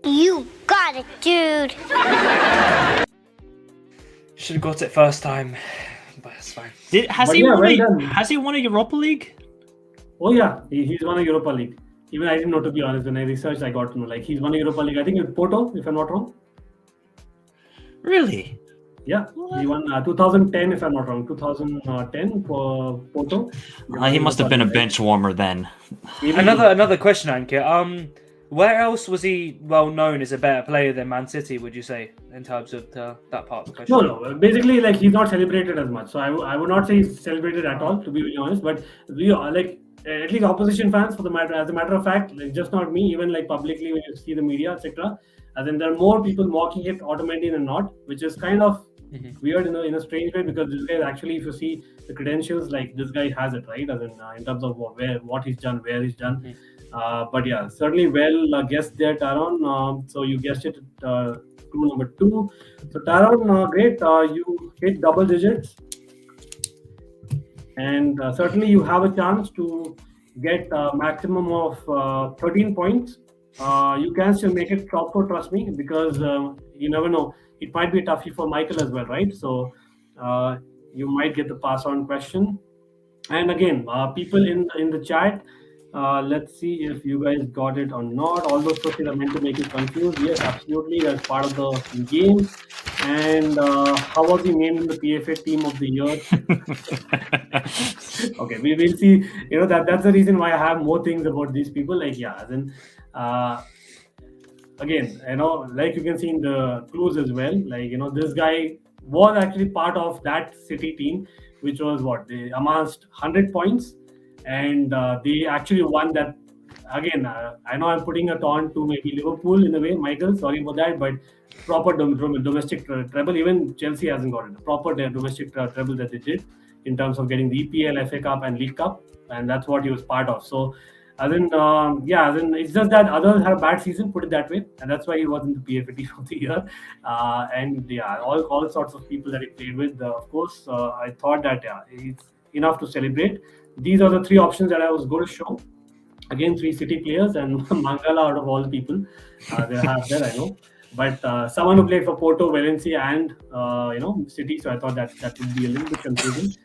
You got it, dude. Should have got it first time, but it's fine. Has he won a Europa League? Oh yeah, he's won a Europa League. Even I didn't know, to be honest. When I researched, I got to know. Like, he's won a Europa League. I think with Porto, if I'm not wrong. Really? Yeah, he won 2010, if I'm not wrong. 2010 for Porto. He must have been a bench warmer then. Another question, Ankit. Where else was he well known as a better player than Man City, would you say, in terms of that part of the question? No. Basically, like, he's not celebrated as much. So I would not say he's celebrated at all, to be really honest. But we are like, at least opposition fans, as a matter of fact, like, just not me, even like publicly when you see the media, etc. And then there are more people mocking it Otamendi than not, which is kind of weird in a strange way, because this guy actually, if you see the credentials, like, this guy has it, right? As in terms of what he's done, where he's done. But yeah, certainly well guessed there, Taron. So you guessed it, clue number 2. So Taron, great. You hit double digits. And certainly you have a chance to get a maximum of 13 points. You can still make it top 4, trust me, because you never know. It might be a toughie for Michael as well, right? So you might get the pass on question. And again, people in the chat, let's see if you guys got it or not. All those questions are meant to make you confused. Yes, absolutely. That's part of the game. And how was he named in the PFA Team of the Year? Okay, we will see. That's the reason why I have more things about these people. Like, yeah, then again, like you can see in the clues as well. Like, this guy was actually part of that City team, which was they amassed 100 points, and they actually won that. Again, I know I'm putting a taunt to maybe Liverpool in a way, Michael. Sorry for that, but proper domestic treble. Even Chelsea hasn't got it. A proper domestic treble that they did in terms of getting the EPL, FA Cup, and League Cup, and that's what he was part of. So, it's just that others had a bad season, put it that way, and that's why he wasn't the PFA Team of the Year. And yeah, all sorts of people that he played with. Of course, I thought that it's enough to celebrate. These are the 3 options that I was going to show. Again, 3 City players, and Mangala out of all the people they have there, I know. But someone who played for Porto, Valencia, and City. So I thought that would be a little bit confusing.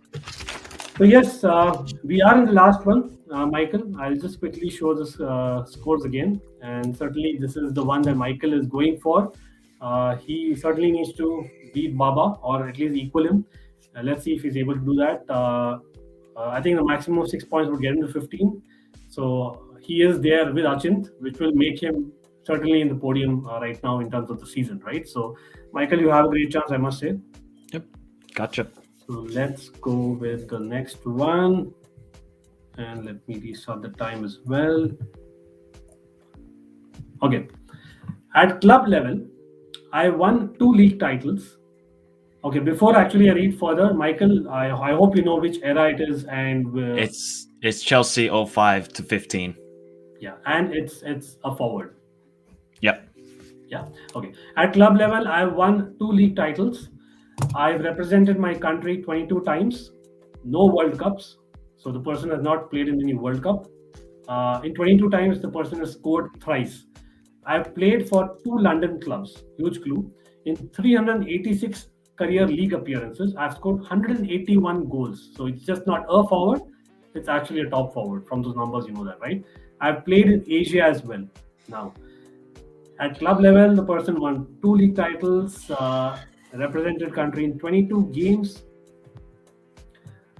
So yes, we are in the last one, Michael. I'll just quickly show the scores again, and certainly this is the one that Michael is going for. He certainly needs to beat Baba, or at least equal him. Let's see if he's able to do that. I think the maximum of 6 points would get him to 15. So he is there with Achint, which will make him certainly in the podium right now in terms of the season, right? So, Michael, you have a great chance, I must say. Yep, gotcha. So let's go with the next one. And let me restart the time as well. Okay. At club level, I won 2 league titles. Okay, before actually I read further, Michael, I hope you know which era it is, and It's Chelsea 05 to 15. yeah, and it's a forward. Yep. Yeah. Okay. At club level, I've won 2 league titles. I've represented my country 22 times. No World Cups. So the person has not played in any World Cup. In 22 times, the person has scored thrice. I've played for 2 London clubs. Huge clue. In 386 career league appearances, I've scored 181 goals. So it's just not a forward. It's actually a top forward. From those numbers, you know that, right? I've played in Asia as well. Now, at club level, the person won 2 league titles, represented country in 22 games,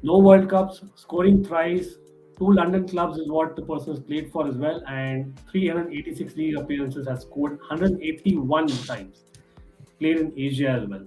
no World Cups, scoring thrice, 2 London clubs is what the person has played for as well, and 386 league appearances, has scored 181 times, played in Asia as well.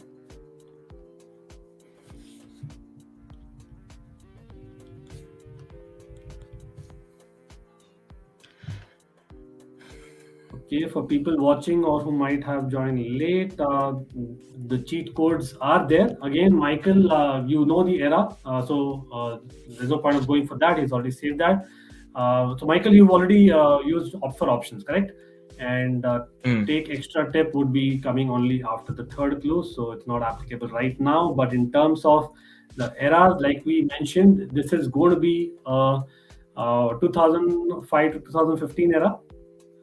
Okay, for people watching or who might have joined late, the cheat codes are there. Again, Michael, you know the era, so there's no point of going for that. He's already saved that. So, Michael, you've already used opt for options, correct? And take extra tip would be coming only after the 3rd clue, so it's not applicable right now. But in terms of the eras, like we mentioned, this is going to be 2005 to 2015 era.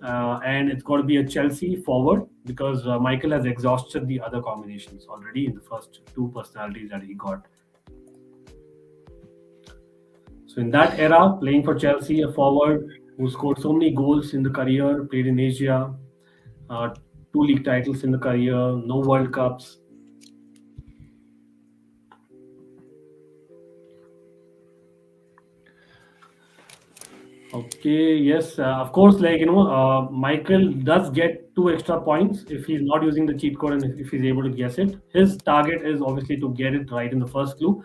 And it's got to be a Chelsea forward because Michael has exhausted the other combinations already in the first 2 personalities that he got. So in that era, playing for Chelsea, a forward who scored so many goals in the career, played in Asia, 2 league titles in the career, no World Cups. Okay, yes, of course, like, Michael does get 2 extra points if he's not using the cheat code and if he's able to guess it. His target is obviously to get it right in the first clue.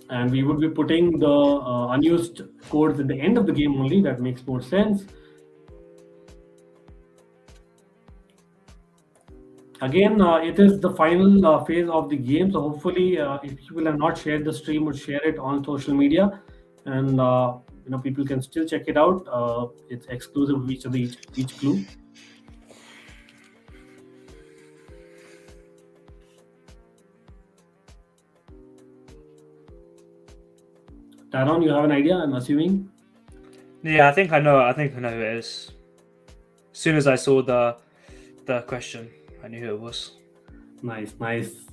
And we would be putting the unused codes at the end of the game only. That makes more sense. Again, it is the final phase of the game. So hopefully, if people have not shared the stream, would share it on social media, and people can still check it out. It's exclusive of each clue. Taron, you have an idea, I'm assuming? Yeah, I think I know who it is. As soon as I saw the question, I knew who it was. Nice.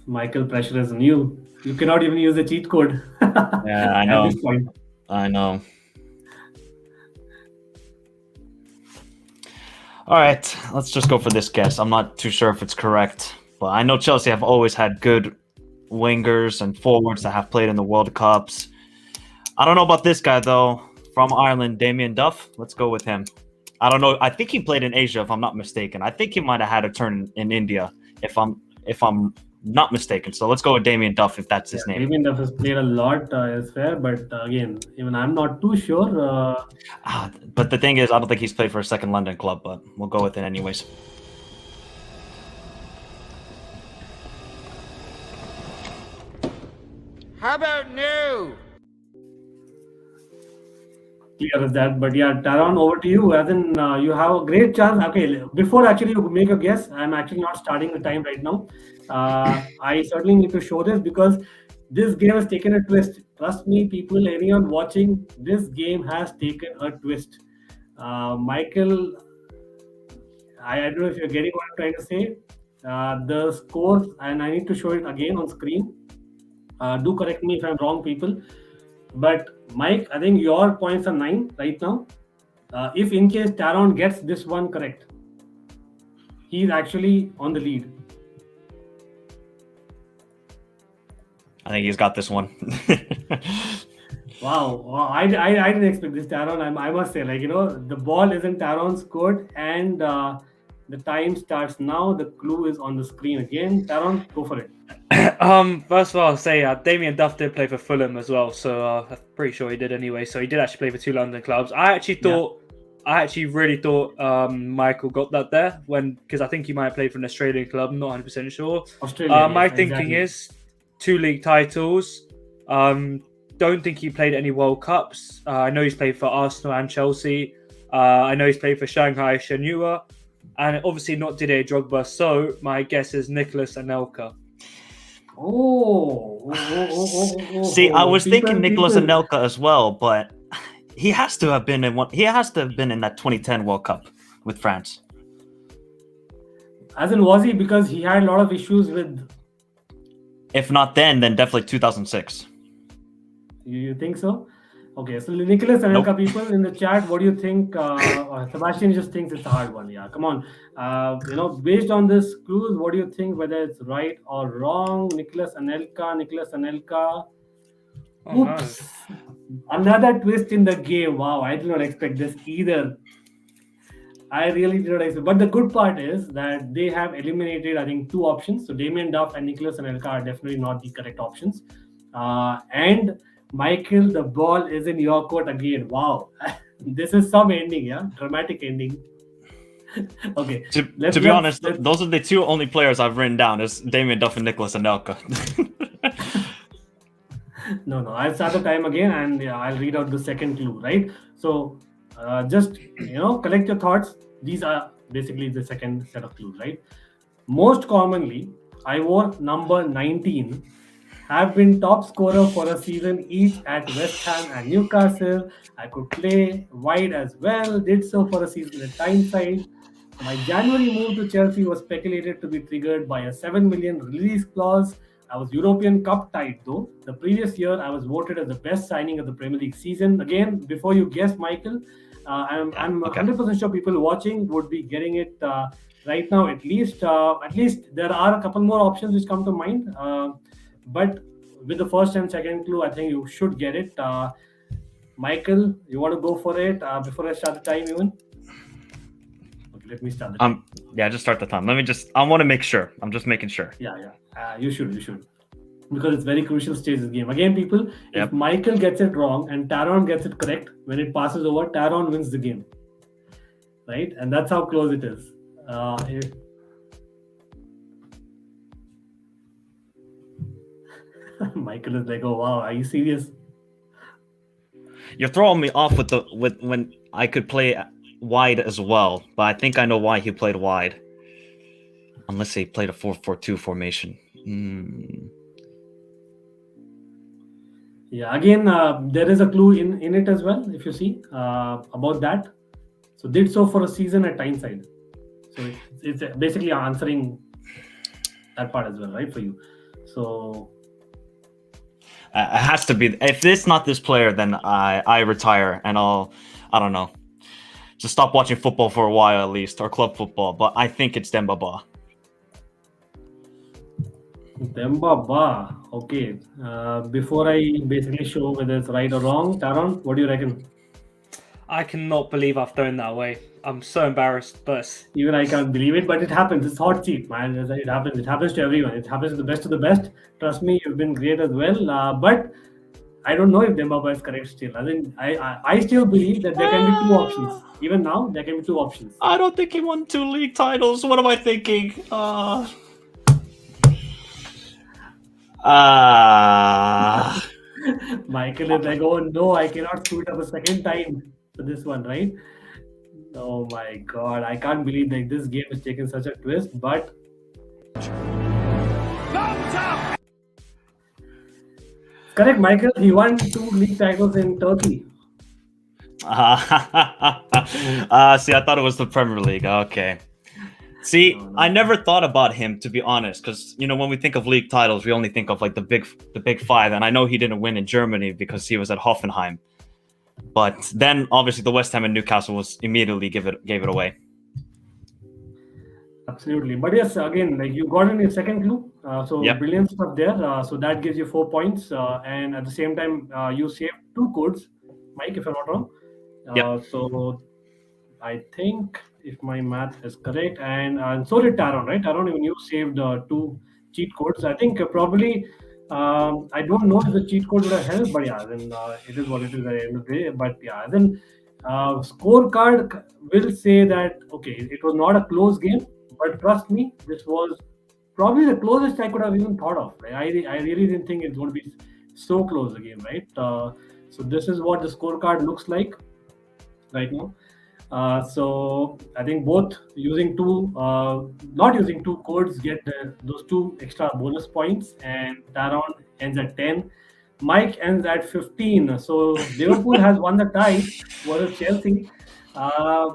Michael, pressure is on you. You cannot even use the cheat code. Yeah, I know. At this point. I know. All right, let's just go for this guess. I'm not too sure if it's correct, but I know Chelsea have always had good wingers and forwards that have played in the World Cups. I don't know about this guy, though. From Ireland, Damien Duff. Let's go with him. I don't know. I think he played in Asia, if I'm not mistaken. I think he might have had a turn in India, if I'm not mistaken. So let's go with Damien Duff, if that's his name. Damien Duff has played a lot elsewhere, but again, even I'm not too sure. But the thing is, I don't think he's played for a second London club, but we'll go with it anyways. How about new? Clear as that, but yeah, Taron, over to you. As in, you have a great chance. Okay, before actually you make a guess, I'm actually not starting the time right now. I certainly need to show this because this game has taken a twist. Trust me, people, anyone watching, this game has taken a twist. Michael, I don't know if you're getting what I'm trying to say. The scores, and I need to show it again on screen. Do correct me if I'm wrong, people. But Mike, I think your points are 9 right now. If in case Taron gets this one correct, he's actually on the lead. I think he's got this one. Wow, I didn't expect this, Taron. I must say, like, the ball is in Taron's court, and the time starts now. The clue is on the screen again. Taron, go for it. First of all, I'll say Damien Duff did play for Fulham as well, so I'm pretty sure he did anyway. So he did actually play for 2 London clubs. I actually really thought Michael got that there because I think he might have played for an Australian club. I'm not 100% sure. Australia. My yes, thinking exactly. is 2 league titles. Don't think he played any World Cups. I know he's played for Arsenal and Chelsea. I know he's played for Shanghai Shenhua, and obviously not Didier Drogba. So my guess is Nicholas Anelka. See, I was thinking Nicholas people. Anelka as well, but he has to have been in one. He has to have been in that 2010 World Cup with France. As in, was he? Because he had a lot of issues with. If not then definitely 2006. You think so? Okay, so Nicholas Anelka, people in the chat, what do you think? Sebastian just thinks it's a hard one. Yeah, come on. Based on this clues, what do you think? Whether it's right or wrong? Nicholas Anelka. Oh, Oops. Another twist in the game. Wow, I did not expect this either. I really did not expect. But the good part is that they have eliminated, I think, 2 options. So Damien Duff and Nicholas Anelka are definitely not the correct options. And Michael, the ball is in your court again. Wow. This is some ending, yeah? Dramatic ending. Okay. To be honest, those are the 2 only players I've written down is Damien Duff and Nicholas Anelka. No. I'll start the time again and I'll read out the second clue, right? So just, collect your thoughts. These are basically the second set of clues, right? Most commonly, I wore number 19. Have been top scorer for a season each at West Ham and Newcastle. I could play wide as well. Did so for a season at Tyneside. My January move to Chelsea was speculated to be triggered by a 7 million release clause. I was European Cup tied though. The previous year, I was voted as the best signing of the Premier League season. Again, before you guess, Michael, I'm okay. 100% sure people watching would be getting it right now. At least there are a couple more options which come to mind. But with the first and second clue, I think you should get it. Michael, you want to go for it before I start the time even? Okay, let me start the time. Yeah, just start the time. I want to make sure. I'm just making sure. Yeah. You should. Because it's very crucial stage of this game. Again, people, if Michael gets it wrong and Taron gets it correct, when it passes over, Taron wins the game. Right? And that's how close it is. Michael is like, oh wow, are you serious? You're throwing me off with when I could play wide as well, but I think I know why he played wide. Unless he played a 4-4-2 formation. Yeah, again, there is a clue in it as well, if you see, about that. So did so for a season at Tyneside. So it's basically answering that part as well, right, for you. So it has to be. If it's not this player, then I retire and I don't know, just stop watching football for a while at least, or club football. But I think it's Demba Ba. Demba Ba. Okay. Before I basically show whether it's right or wrong, Taron, what do you reckon? I cannot believe I've thrown that away. I'm so embarrassed, but even I can't believe it. But it happens. It's hot seat, man. It happens. It happens to everyone. It happens to the best of the best. Trust me, you've been great as well. But I don't know if Demba Ba is correct still. I still believe that there can be 2 options. Even now, there can be 2 options. I don't think he won 2 league titles. What am I thinking? Michael is like, oh no, I cannot screw it up a second time for this one, right? Oh my god, I can't believe that this game has taken such a twist, but correct, Michael. He won 2 league titles in Turkey. See, I thought it was the Premier League. Okay. See, I never thought about him, to be honest, because when we think of league titles, we only think of like the big 5, and I know he didn't win in Germany because he was at Hoffenheim. But then, obviously, the West Ham and Newcastle was immediately gave it away. Absolutely. But yes, again, like you got in your second clue. So Yep. brilliant stuff there. So that gives you 4 points. And at the same time, you saved 2 codes, Mike, if I'm not wrong. Yep. So I think if my math is correct, and so did Taron, right? Taron, even you saved 2 cheat codes. I think probably I don't know if the cheat code would have helped, but yeah, then it is what it is at the end of the day. But yeah, then scorecard will say that okay, it was not a close game, but trust me, this was probably the closest I could have even thought of. Like, I really didn't think it's going to be so close a game, right? So this is what the scorecard looks like right now. So I think both using not using 2 codes get those 2 extra bonus points, and Taron ends at 10. Mike ends at 15. So Liverpool has won the tie versus Chelsea. Uh,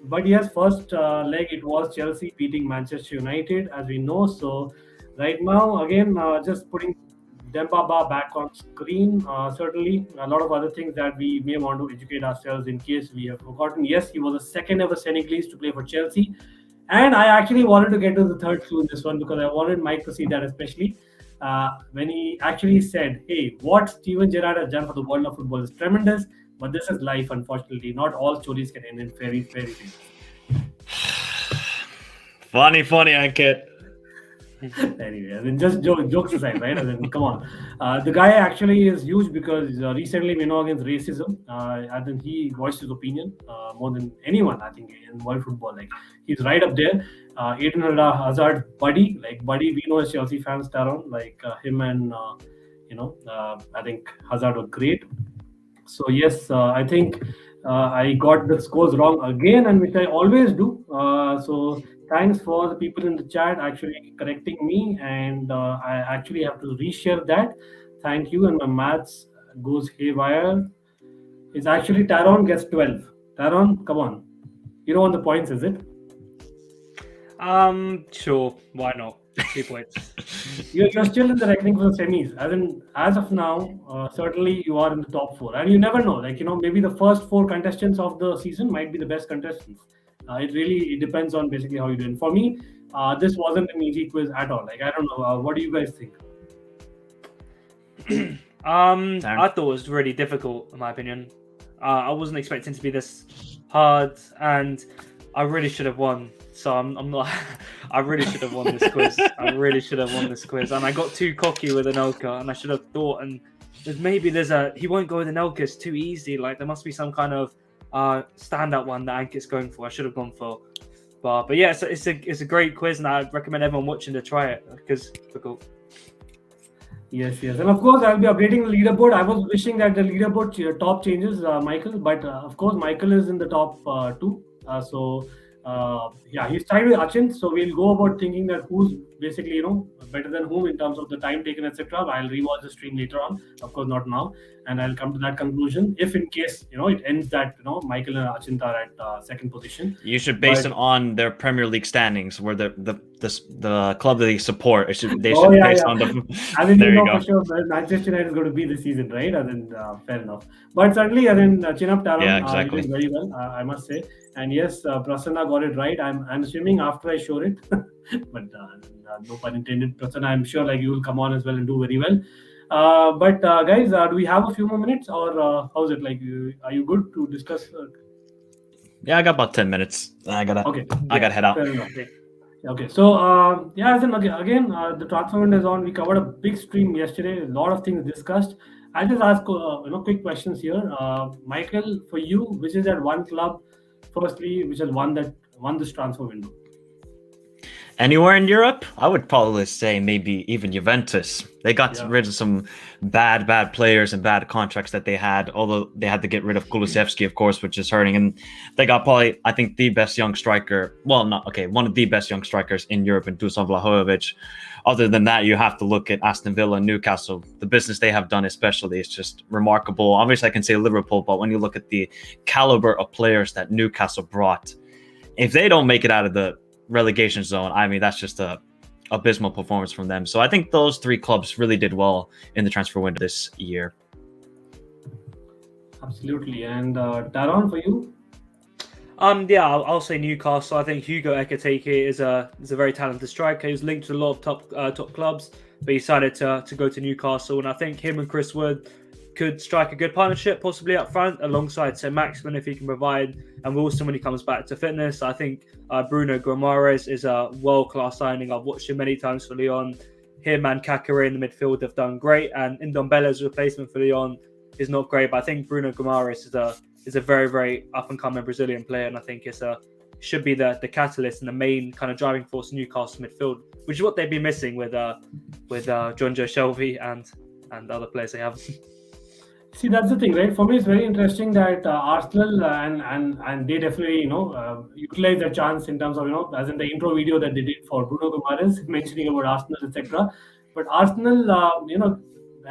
but yes, first leg it was Chelsea beating Manchester United, as we know. So right now, again, just putting Dembaba back on screen. Certainly, a lot of other things that we may want to educate ourselves in case we have forgotten. Yes, he was the second ever Senegalese to play for Chelsea. And I actually wanted to get to the third clue in this one because I wanted Mike to see that, especially when he actually said, hey, what Steven Gerrard has done for the world of football is tremendous, but this is life, unfortunately. Not all stories can end in fairy tales. Funny, Ankit. Anyway, I mean, just jokes aside, right? I mean, come on. The guy actually is huge because recently we know against racism. I think he voiced his opinion more than anyone, I think, in world football. Like, he's right up there. Eden Hazard, buddy. Like, buddy, we know as Chelsea fans, Taron. Like, him and, I think Hazard were great. So, yes, I think I got the scores wrong again, and which I always do. So, thanks for the people in the chat actually correcting me, and I actually have to reshare that. Thank you, and my maths goes haywire. It's actually Taron gets 12. Taron, come on. You don't want the points, is it? Sure, why not? 2 points. You're still in the reckoning for the semis. As of now, certainly you are in the top 4. And you never know. Like, maybe the first 4 contestants of the season might be the best contestants. It depends on basically how you do it. For me, this wasn't an easy quiz at all. Like, I don't know. What do you guys think? I thought it was really difficult, in my opinion. I wasn't expecting to be this hard, and I really should have won. So I'm not. I really should have won this quiz. And I got too cocky with Anelka, and I should have thought. And maybe he won't go with Anelka. It's too easy. Like, there must be some kind of standout one that Ankit's going for. I should have gone for. But yeah, it's a great quiz, and I recommend everyone watching to try it because it's difficult. Yes. And of course, I'll be updating the leaderboard. I was wishing that the leaderboard top changes, Michael. But of course, Michael is in the top 2. He's tied with Achin. So we'll go about thinking that who's basically, better than whom in terms of the time taken, etc. I'll rewatch the stream later on. Of course, not now. And I'll come to that conclusion. If in case, it ends that, Michael and Achin are at second position. You should base it on their Premier League standings, where the club that they support. They should base on them. I mean, there you go. For sure, Manchester United is going to be this season, right? Fair enough. But certainly, chin up Taron. Yeah, exactly. Did very well, I must say. And yes, Prasanna got it right. I'm assuming after I showed it, but no pun intended. Prasanna, I'm sure you will come on as well and do very well. But guys, do we have a few more minutes, or how's it? Are you good to discuss? Yeah, I got about 10 minutes. I got to head out. Fair enough. Okay, so again, the transfer window is on. We covered a big stream yesterday. A lot of things discussed. I'll just ask quick questions here. Michael, for you, which is that one club, firstly, which has won this transfer window? Anywhere in Europe, I would probably say maybe even Juventus. They got rid of some bad players and bad contracts that they had, although they had to get rid of Kulusevski, of course, which is hurting. And they got probably, I think, the best young striker. Well, one of the best young strikers in Europe in Dusan Vlahovic. Other than that, you have to look at Aston Villa and Newcastle. The business they have done especially is just remarkable. Obviously, I can say Liverpool, but when you look at the caliber of players that Newcastle brought, if they don't make it out of the relegation zone, I mean, that's just a abysmal performance from them. So I think those 3 clubs really did well in the transfer window this year. Absolutely. And Taron, for you? Yeah, I'll say Newcastle. I think Hugo Ekitike is a very talented striker. He was linked to a lot of top clubs, but he decided to go to Newcastle. And I think him and Chris Wood could strike a good partnership, possibly up front, alongside St. Maximin if he can provide, and Wilson when he comes back to fitness. I think Bruno Guimaraes is a world-class signing. I've watched him many times for Lyon. Him and Kakare in the midfield have done great, and Ndombele's replacement for Lyon is not great, but I think Bruno Guimaraes is a very, very up-and-coming Brazilian player, and I think should be the catalyst and the main kind of driving force in Newcastle midfield, which is what they've been missing with John Joe Shelby and other players they have. See, that's the thing, right? For me, it's very interesting that Arsenal and they definitely, utilize their chance in terms of, as in the intro video that they did for Bruno Guimaraes, mentioning about Arsenal, etc. But Arsenal,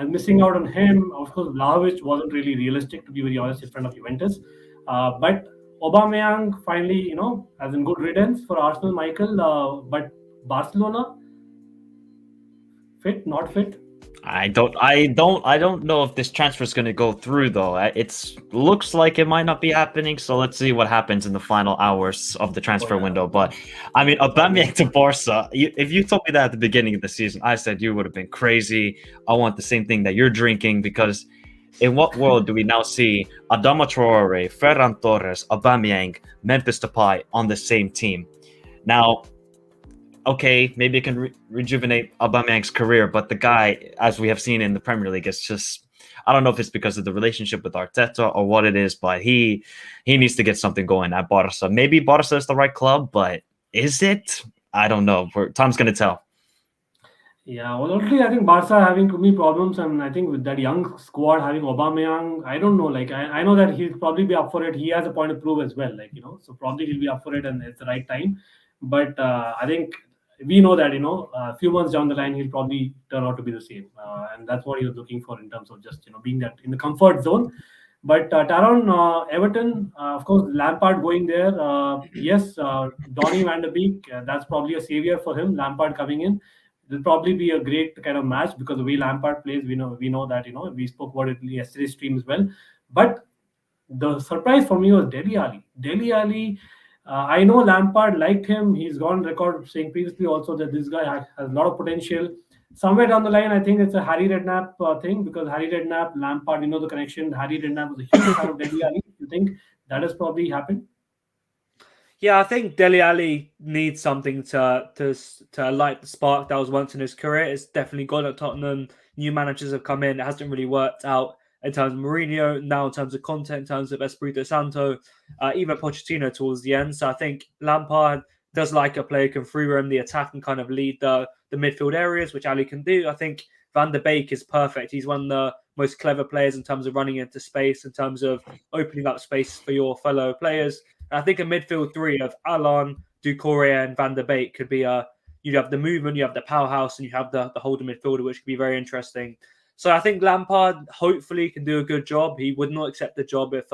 missing out on him. Of course, Vlahovic wasn't really realistic, to be very honest, in front of Juventus. But Aubameyang finally, as in good riddance for Arsenal, Michael. But Barcelona, fit, not fit? I don't know if this transfer is going to go through though. It looks like it might not be happening. So let's see what happens in the final hours of the transfer window. But I mean, Aubameyang to Barca. If you told me that at the beginning of the season, I said you would have been crazy. I want the same thing that you're drinking, because in what world do we now see Adama Traore, Ferran Torres, Aubameyang, Memphis Depay on the same team? Now, okay, maybe it can rejuvenate Aubameyang's career, but the guy, as we have seen in the Premier League, it's just, I don't know if it's because of the relationship with Arteta or what it is, but he needs to get something going at Barca. Maybe Barca is the right club, but is it? I don't know. Time's going to tell. Yeah, well, ultimately, I think Barca having too many problems, and I think with that young squad having Aubameyang, I don't know. Like, I know that he'll probably be up for it. He has a point to prove as well, so probably he'll be up for it, and it's the right time. But I think we know that, a few months down the line, he'll probably turn out to be the same. And that's what he was looking for in terms of just, being that in the comfort zone. But Taron, Everton, of course, Lampard going there. Yes, Donny van de Beek, that's probably a savior for him. Lampard coming in. It'll probably be a great kind of match, because the way Lampard plays, we know that, we spoke about it in yesterday's stream as well. But the surprise for me was Dele Alli. Dele Alli, I know Lampard liked him. He's gone on record saying previously also that this guy has a lot of potential. Somewhere down the line, I think it's a Harry Redknapp thing, because Harry Redknapp, Lampard, the connection. Harry Redknapp was a huge fan of Dele Alli. You think that has probably happened? Yeah, I think Dele Alli needs something to light the spark that was once in his career. It's definitely gone at Tottenham. New managers have come in. It hasn't really worked out in terms of Mourinho, now in terms of content, in terms of Espirito Santo, even Pochettino towards the end. So I think Lampard does like a player who can free roam the attack and kind of lead the midfield areas, which Ali can do. I think Van der Beek is perfect. He's one of the most clever players in terms of running into space, in terms of opening up space for your fellow players. And I think a midfield three of Allan, Doucouré, and Van der Beek could be you have the movement, you have the powerhouse, and you have the holding midfielder, which could be very interesting. So I think Lampard hopefully can do a good job. He would not accept the job if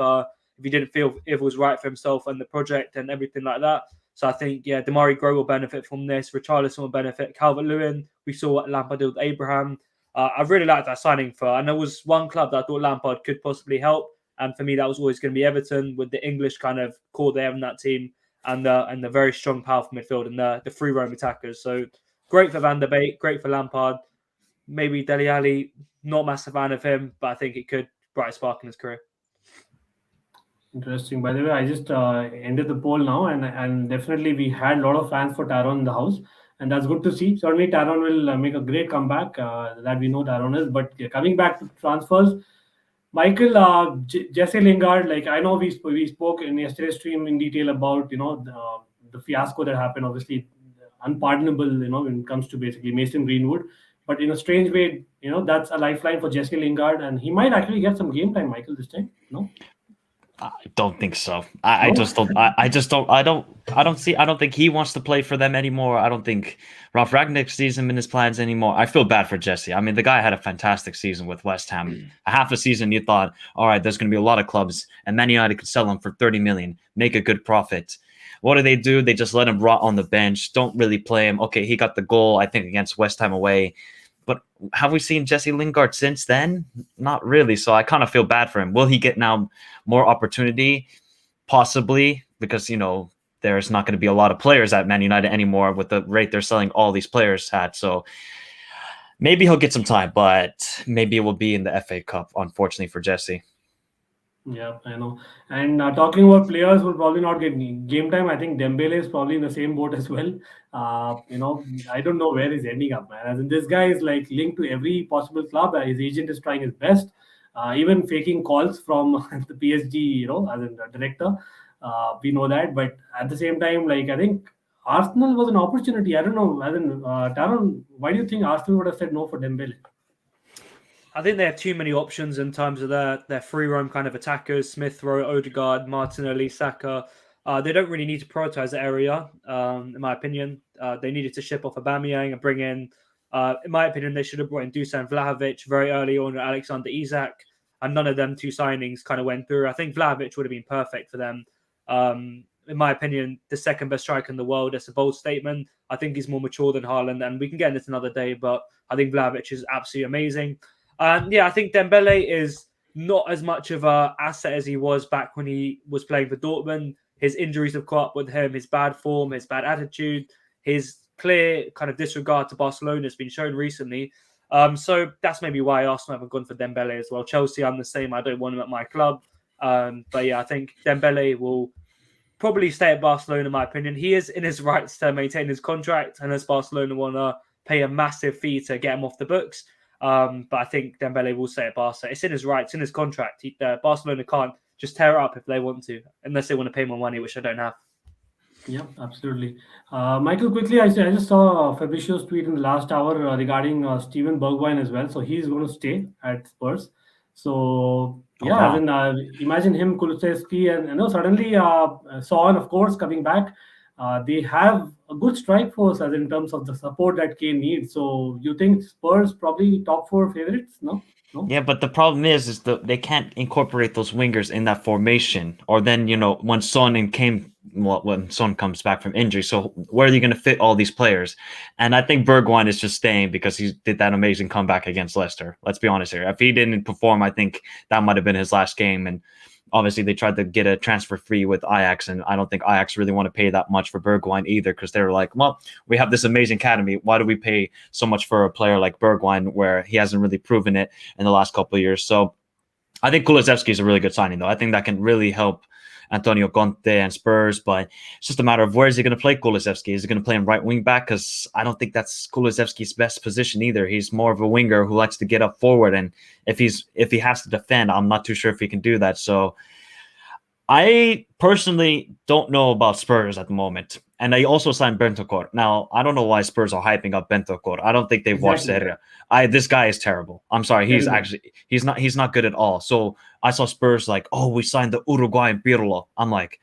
he didn't feel it was right for himself and the project and everything like that. So I think, Damari Gray will benefit from this. Richarlison will benefit. Calvert-Lewin, we saw what Lampard did with Abraham. I really liked that signing and there was one club that I thought Lampard could possibly help. And for me, that was always going to be Everton, with the English kind of core they have in that team and the very strong, powerful midfield and the free roam attackers. So great for Van der Beek, great for Lampard. Maybe Dele Alli, not a massive fan of him, but I think it could bright a spark in his career. Interesting. By the way, I just ended the poll now, and definitely we had a lot of fans for Taron in the house, and that's good to see. Certainly, Taron will make a great comeback. That we know Taron is. But coming back to transfers, Michael, Jesse Lingard. Like, I know we spoke in yesterday's stream in detail about the fiasco that happened. Obviously, unpardonable. When it comes to basically Mason Greenwood. But in a strange way, that's a lifeline for Jesse Lingard, and he might actually get some game time, Michael, this time. No. I don't think so. I don't think he wants to play for them anymore. I don't think Ralf Rangnick sees him in his plans anymore. I feel bad for Jesse. I mean, the guy had a fantastic season with West Ham. A half a season, you thought, all right, there's going to be a lot of clubs, and Man United could sell him for 30 million, make a good profit. What do? They just let him rot on the bench, don't really play him. Okay, he got the goal, I think, against West Ham away. But have we seen Jesse Lingard since then? Not really. So I kind of feel bad for him. Will he get now more opportunity? Possibly. because there's not going to be a lot of players at Man United anymore with the rate they're selling all these players at. So maybe he'll get some time, but maybe it will be in the FA Cup, unfortunately for Jesse. Yeah, I know. And talking about players who will probably not get game time, I think Dembele is probably in the same boat as well. I don't know where he's ending up, man. As in, this guy is like linked to every possible club. His agent is trying his best, even faking calls from the PSG, as in the director. We know that, but at the same time, like I think Arsenal was an opportunity. I don't know. As in, Taron, why do you think Arsenal would have said no for Dembele? I think they have too many options in terms of their free roam kind of attackers: Smith Rowe, Odegaard, Martinelli, Saka. They don't really need to prioritize the area, in my opinion. They needed to ship off Aubameyang and bring in my opinion, they should have brought in Dusan Vlahovic very early on, Alexander Isak, and none of them two signings kind of went through. I think Vlahovic would have been perfect for them. In my opinion, the second best striker in the world. That's a bold statement. I think he's more mature than Haaland, and we can get into this another day, but I think Vlahovic is absolutely amazing. I think Dembele is not as much of an asset as he was back when he was playing for Dortmund. His injuries have caught up with him, his bad form, his bad attitude, his clear kind of disregard to Barcelona has been shown recently. So that's maybe why Arsenal haven't gone for Dembele as well. Chelsea, I'm the same. I don't want him at my club. But yeah, I think Dembele will probably stay at Barcelona, in my opinion. He is in his rights to maintain his contract, and as Barcelona want to pay a massive fee to get him off the books. But I think Dembele will stay at Barca. It's in his rights, in his contract. Barcelona can't just tear it up if they want to, unless they want to pay more money, which I don't have. Yeah, absolutely. Michael, quickly, I just saw Fabrizio's tweet in the last hour regarding Steven Bergwijn as well. So he's going to stay at Spurs. So yeah, wow. imagine him, Kulusevski, and suddenly Son, of course, coming back. They have a good strike force as in terms of the support that Kane needs. So you think Spurs probably top 4 favorites? No? Yeah, but the problem is they can't incorporate those wingers in that formation. Or then, when Son and Kane, when Son comes back from injury. So where are you going to fit all these players? And I think Bergwijn is just staying because he did that amazing comeback against Leicester. Let's be honest here. If he didn't perform, I think that might have been his last game. And obviously, they tried to get a transfer free with Ajax, and I don't think Ajax really want to pay that much for Bergwijn either, because they were like, well, we have this amazing academy. Why do we pay so much for a player like Bergwijn where he hasn't really proven it in the last couple of years? So I think Kulusevski is a really good signing, though. I think that can really help Antonio Conte and Spurs, but it's just a matter of where is he going to play Kulusevski? Is he going to play him right wing back? Because I don't think that's Kulusevski's best position either. He's more of a winger who likes to get up forward, and if he has to defend, I'm not too sure if he can do that. So I personally don't know about Spurs at the moment. And I also signed Bentancur. Now, I don't know why Spurs are hyping up Bentancur. I don't think they've watched Serie A. This guy is terrible. I'm sorry. He's not good at all. So I saw Spurs like, oh, we signed the Uruguayan Pirlo. I'm like,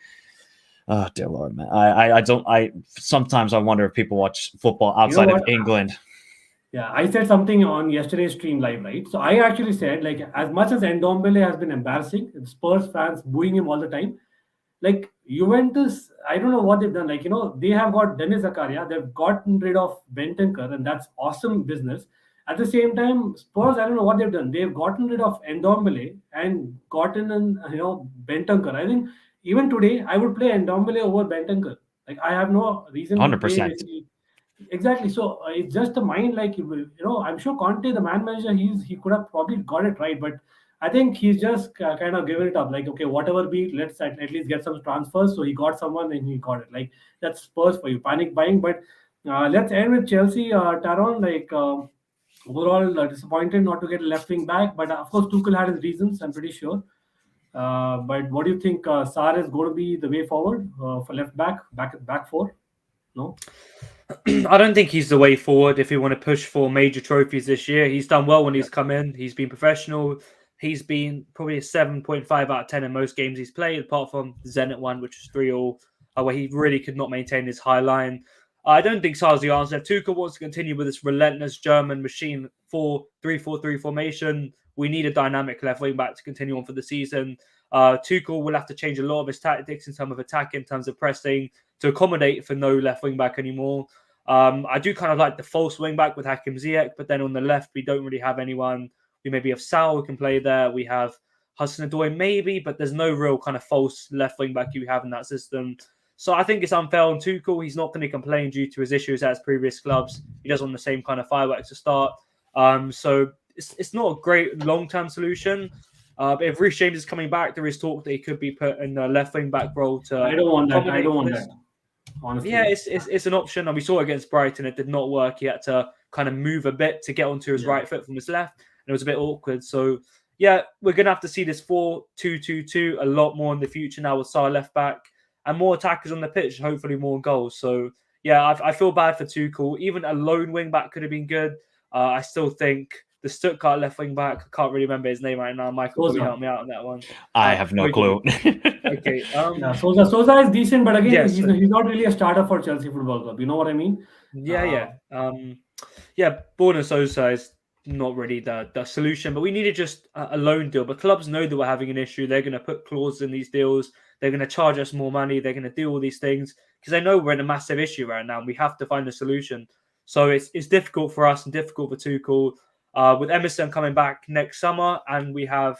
oh, dear Lord, man. Sometimes I wonder if people watch football outside of England. Yeah, I said something on yesterday's stream live, right? So I actually said, like, as much as Ndombele has been embarrassing, Spurs fans booing him all the time, like Juventus, I don't know what they've done. Like, they have got Denis Zakaria, they've gotten rid of Bentancur, and that's awesome business. At the same time, Spurs, I don't know what they've done. They've gotten rid of Ndombele and gotten in, Bentancur. I think even today, I would play Ndombele over Bentancur. Like, I have no reason 100%. Exactly. So it's just the mind, like, I'm sure Conte, the man manager, he could have probably got it right, but I think he's just kind of given it up. Like, okay, whatever be it, let's at least get some transfers. So he got someone and he got it. Like, that's Spurs for you, panic buying. But let's end with Chelsea. Taron, like, overall disappointed not to get a left wing back, but of course Tuchel had his reasons, I'm pretty sure. But what do you think? Sarr is going to be the way forward for left back 4? No. I don't think he's the way forward if you want to push for major trophies this year. He's done well when he's come in. He's been professional. He's been probably a 7.5 out of 10 in most games he's played, apart from the Zenit one, which was 3-3, where he really could not maintain his high line. I don't think Sarr's the answer. If Tuchel wants to continue with this relentless German machine 4-3-4-3 formation, we need a dynamic left wing back to continue on for the season. Tuchel will have to change a lot of his tactics in terms of attacking, in terms of pressing, to accommodate for no left wing back anymore. I do kind of like the false wing back with Hakim Ziyech, but then on the left, we don't really have anyone. We maybe have Sal who can play there. We have Hudson-Odoi maybe, but there's no real kind of false left wing back you have in that system. So I think it's unfair on Tuchel. He's not going to complain due to his issues at his previous clubs. He doesn't want the same kind of fireworks to start. So it's not a great long-term solution. But if Reece James is coming back, there is talk that he could be put in the left wing back role to. I don't want that. Honestly. Yeah, it's an option, and we saw against Brighton it did not work. He had to kind of move a bit to get onto his right foot from his left, and it was a bit awkward. So yeah, we're gonna have to see this 4-2-2-2 a lot more in the future now with Salah left back and more attackers on the pitch, hopefully more goals. So yeah, I feel bad for Tuchel. Even a lone wing back could have been good. I still think the Stuttgart left wing back, I can't really remember his name right now. Michael, probably help me out on that one. I have no clue. Okay. Sousa is decent, but again, yes, he's not really a starter for Chelsea Football Club. You know what I mean? Yeah. Borna Sousa is not really the solution, but we needed just a loan deal. But clubs know that we're having an issue. They're going to put clauses in these deals. They're going to charge us more money. They're going to do all these things because they know we're in a massive issue right now. And we have to find a solution. So it's difficult for us and difficult for Tuchel. With Emerson coming back next summer, and we have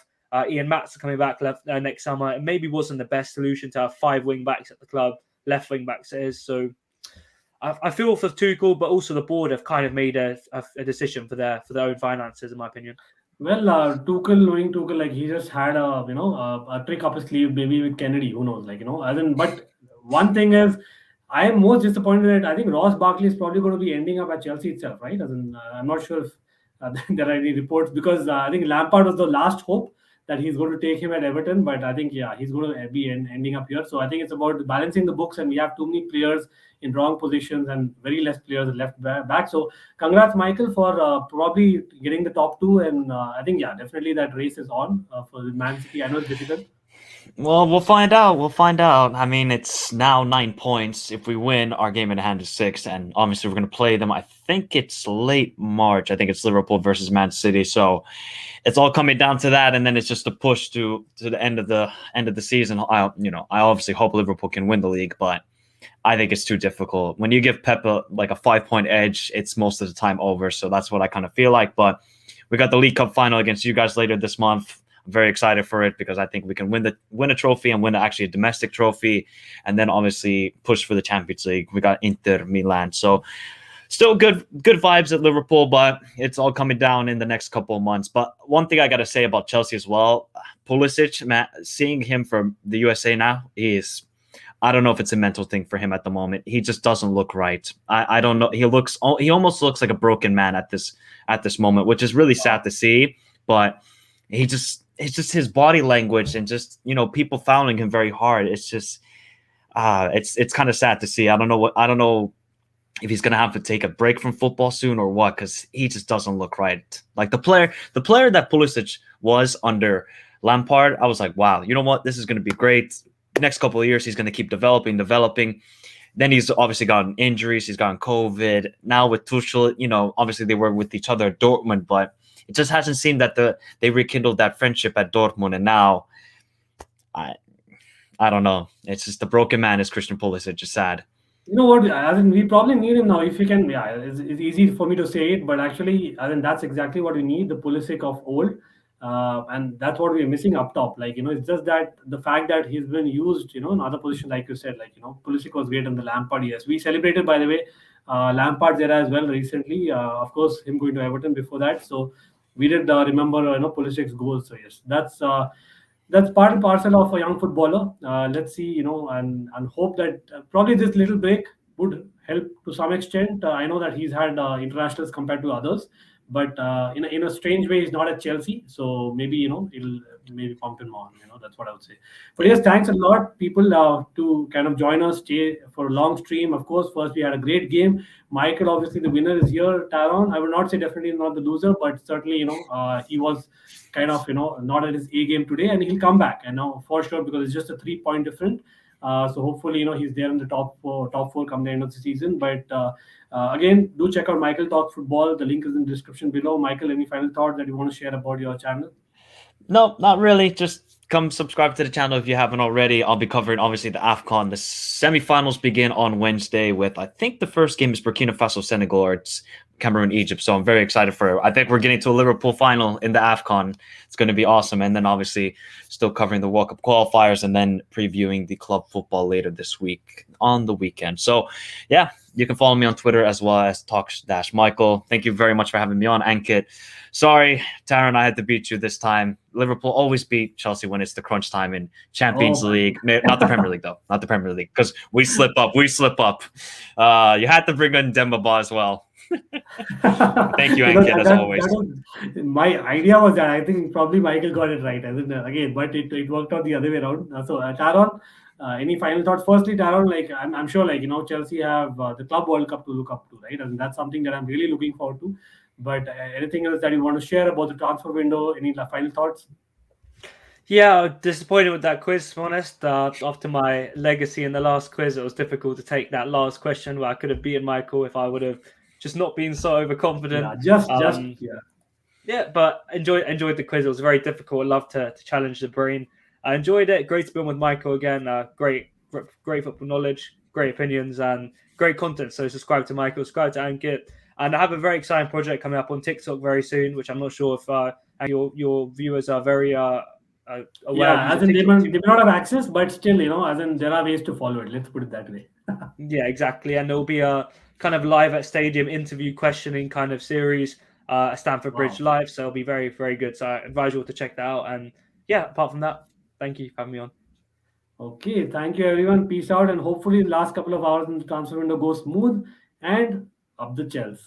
Ian Matson coming back next summer, it maybe wasn't the best solution to have 5 wing backs at the club, left wing backs it is. So I feel for Tuchel, but also the board have kind of made a decision for their own finances, in my opinion. Well, Tuchel, like he just had a trick up his sleeve, maybe with Kennedy. Who knows? But one thing is, I am most disappointed that I think Ross Barkley is probably going to be ending up at Chelsea itself, right? I'm not sure if there are any reports because I think Lampard was the last hope that he's going to take him at Everton, but I think he's going to be ending up here. So I think it's about balancing the books, and we have too many players in wrong positions and very less players left back. So congrats, Michael, for probably getting the top 2, and I think definitely that race is on for Man City. I know it's difficult. Well, we'll find out. I mean, it's now 9 points. If we win, our game in hand is 6, and obviously we're going to play them. I think it's late March. I think it's Liverpool versus Man City. So it's all coming down to that, and then it's just a push to the end of the season. I obviously hope Liverpool can win the league, but I think it's too difficult. When you give Pep a 5-point edge, it's most of the time over. So that's what I kind of feel like. But we got the League Cup final against you guys later this month. Very excited for it because I think we can win a trophy and win actually a domestic trophy, and then obviously push for the Champions League. We got Inter Milan, so still good vibes at Liverpool, but it's all coming down in the next couple of months. But one thing I got to say about Chelsea as well, Pulisic, man, seeing him from the USA now, I don't know if it's a mental thing for him at the moment. He just doesn't look right. I don't know. He almost looks like a broken man at this moment, which is really sad to see. But it's just his body language and just, people fouling him very hard. It's just, it's kind of sad to see. I don't know if he's going to have to take a break from football soon or what, because he just doesn't look right. Like the player that Pulisic was under Lampard, I was like, wow, you know what? This is going to be great. Next couple of years, he's going to keep developing. Then he's obviously gotten injuries. He's gotten COVID. Now with Tuchel, obviously they were with each other at Dortmund, but it just hasn't seemed that they rekindled that friendship at Dortmund, and now I don't know. It's just the broken man is Christian Pulisic. Just sad. You know what? I think we probably need him now. If we can, it's easy for me to say it, but actually, I think that's exactly what we need: the Pulisic of old, and that's what we're missing up top. It's just that the fact that he's been used, in other positions, like you said, Pulisic was great in the Lampard years. We celebrated, by the way, Lampard's era as well recently. Of course, him going to Everton before that. So we did remember, Pulisic's goals. So yes, that's part and parcel of a young footballer. Let's see, and hope that probably this little break would help to some extent. I know that he's had internationals compared to others, but in a strange way, he's not at Chelsea. So maybe, it'll maybe pump him on. That's what I would say. But yes, thanks a lot, people, to kind of join us, stay for a long stream. Of course, first we had a great game. Michael, obviously the winner is here. Taron, I will not say definitely not the loser, but certainly, he was kind of, not at his A game today, and he'll come back. And now for sure, because it's just a 3-point difference. So hopefully, he's there in the top four come the end of the season. But again, do check out Michael Talks Football. The link is in the description below. Michael, any final thoughts that you want to share about your channel? No, not really. Just come subscribe to the channel if you haven't already. I'll be covering, obviously, the AFCON. The semifinals begin on Wednesday with, I think the first game is Burkina Faso, Senegal, or it's Cameroon, Egypt. So I'm very excited for it. I think we're getting to a Liverpool final in the AFCON. It's going to be awesome. And then obviously still covering the World Cup qualifiers and then previewing the club football later this week on the weekend. So yeah, you can follow me on Twitter as well as Talk-Michael. Thank you very much for having me on, Ankit. Sorry, Taron, I had to beat you this time. Liverpool always beat Chelsea when it's the crunch time in Champions League. Not the Premier League, though. Not the Premier League, because we slip up. You had to bring in Dembaba as well. Thank you, Ankit, as always. My idea was that I think probably Michael got it right, again, but it worked out the other way around. So, Taron, any final thoughts? Firstly, Taron, like I'm sure, like Chelsea have the Club World Cup to look up to, right? And that's something that I'm really looking forward to. But anything else that you want to share about the transfer window? Any final thoughts? Yeah, disappointed with that quiz, to be honest. After my legacy in the last quiz, it was difficult to take that last question where I could have beaten Michael if I would have just not been so overconfident. Yeah, but enjoyed the quiz. It was very difficult. I love to challenge the brain. I enjoyed it. Great to be on with Michael again. Great football knowledge, great opinions, and great content. So subscribe to Michael, subscribe to Ankit. And I have a very exciting project coming up on TikTok very soon, which I'm not sure if your viewers are very aware. Yeah, as in they may not have access, but still, as in there are ways to follow it. Let's put it that way. Yeah, exactly. And there'll be a kind of live at stadium interview questioning kind of series, at Stamford Bridge live. So it'll be very, very good. So I advise you all to check that out. And yeah, apart from that, thank you for having me on. Okay, thank you everyone. Peace out, and hopefully the last couple of hours in the transfer window go smooth and up the Chelsea.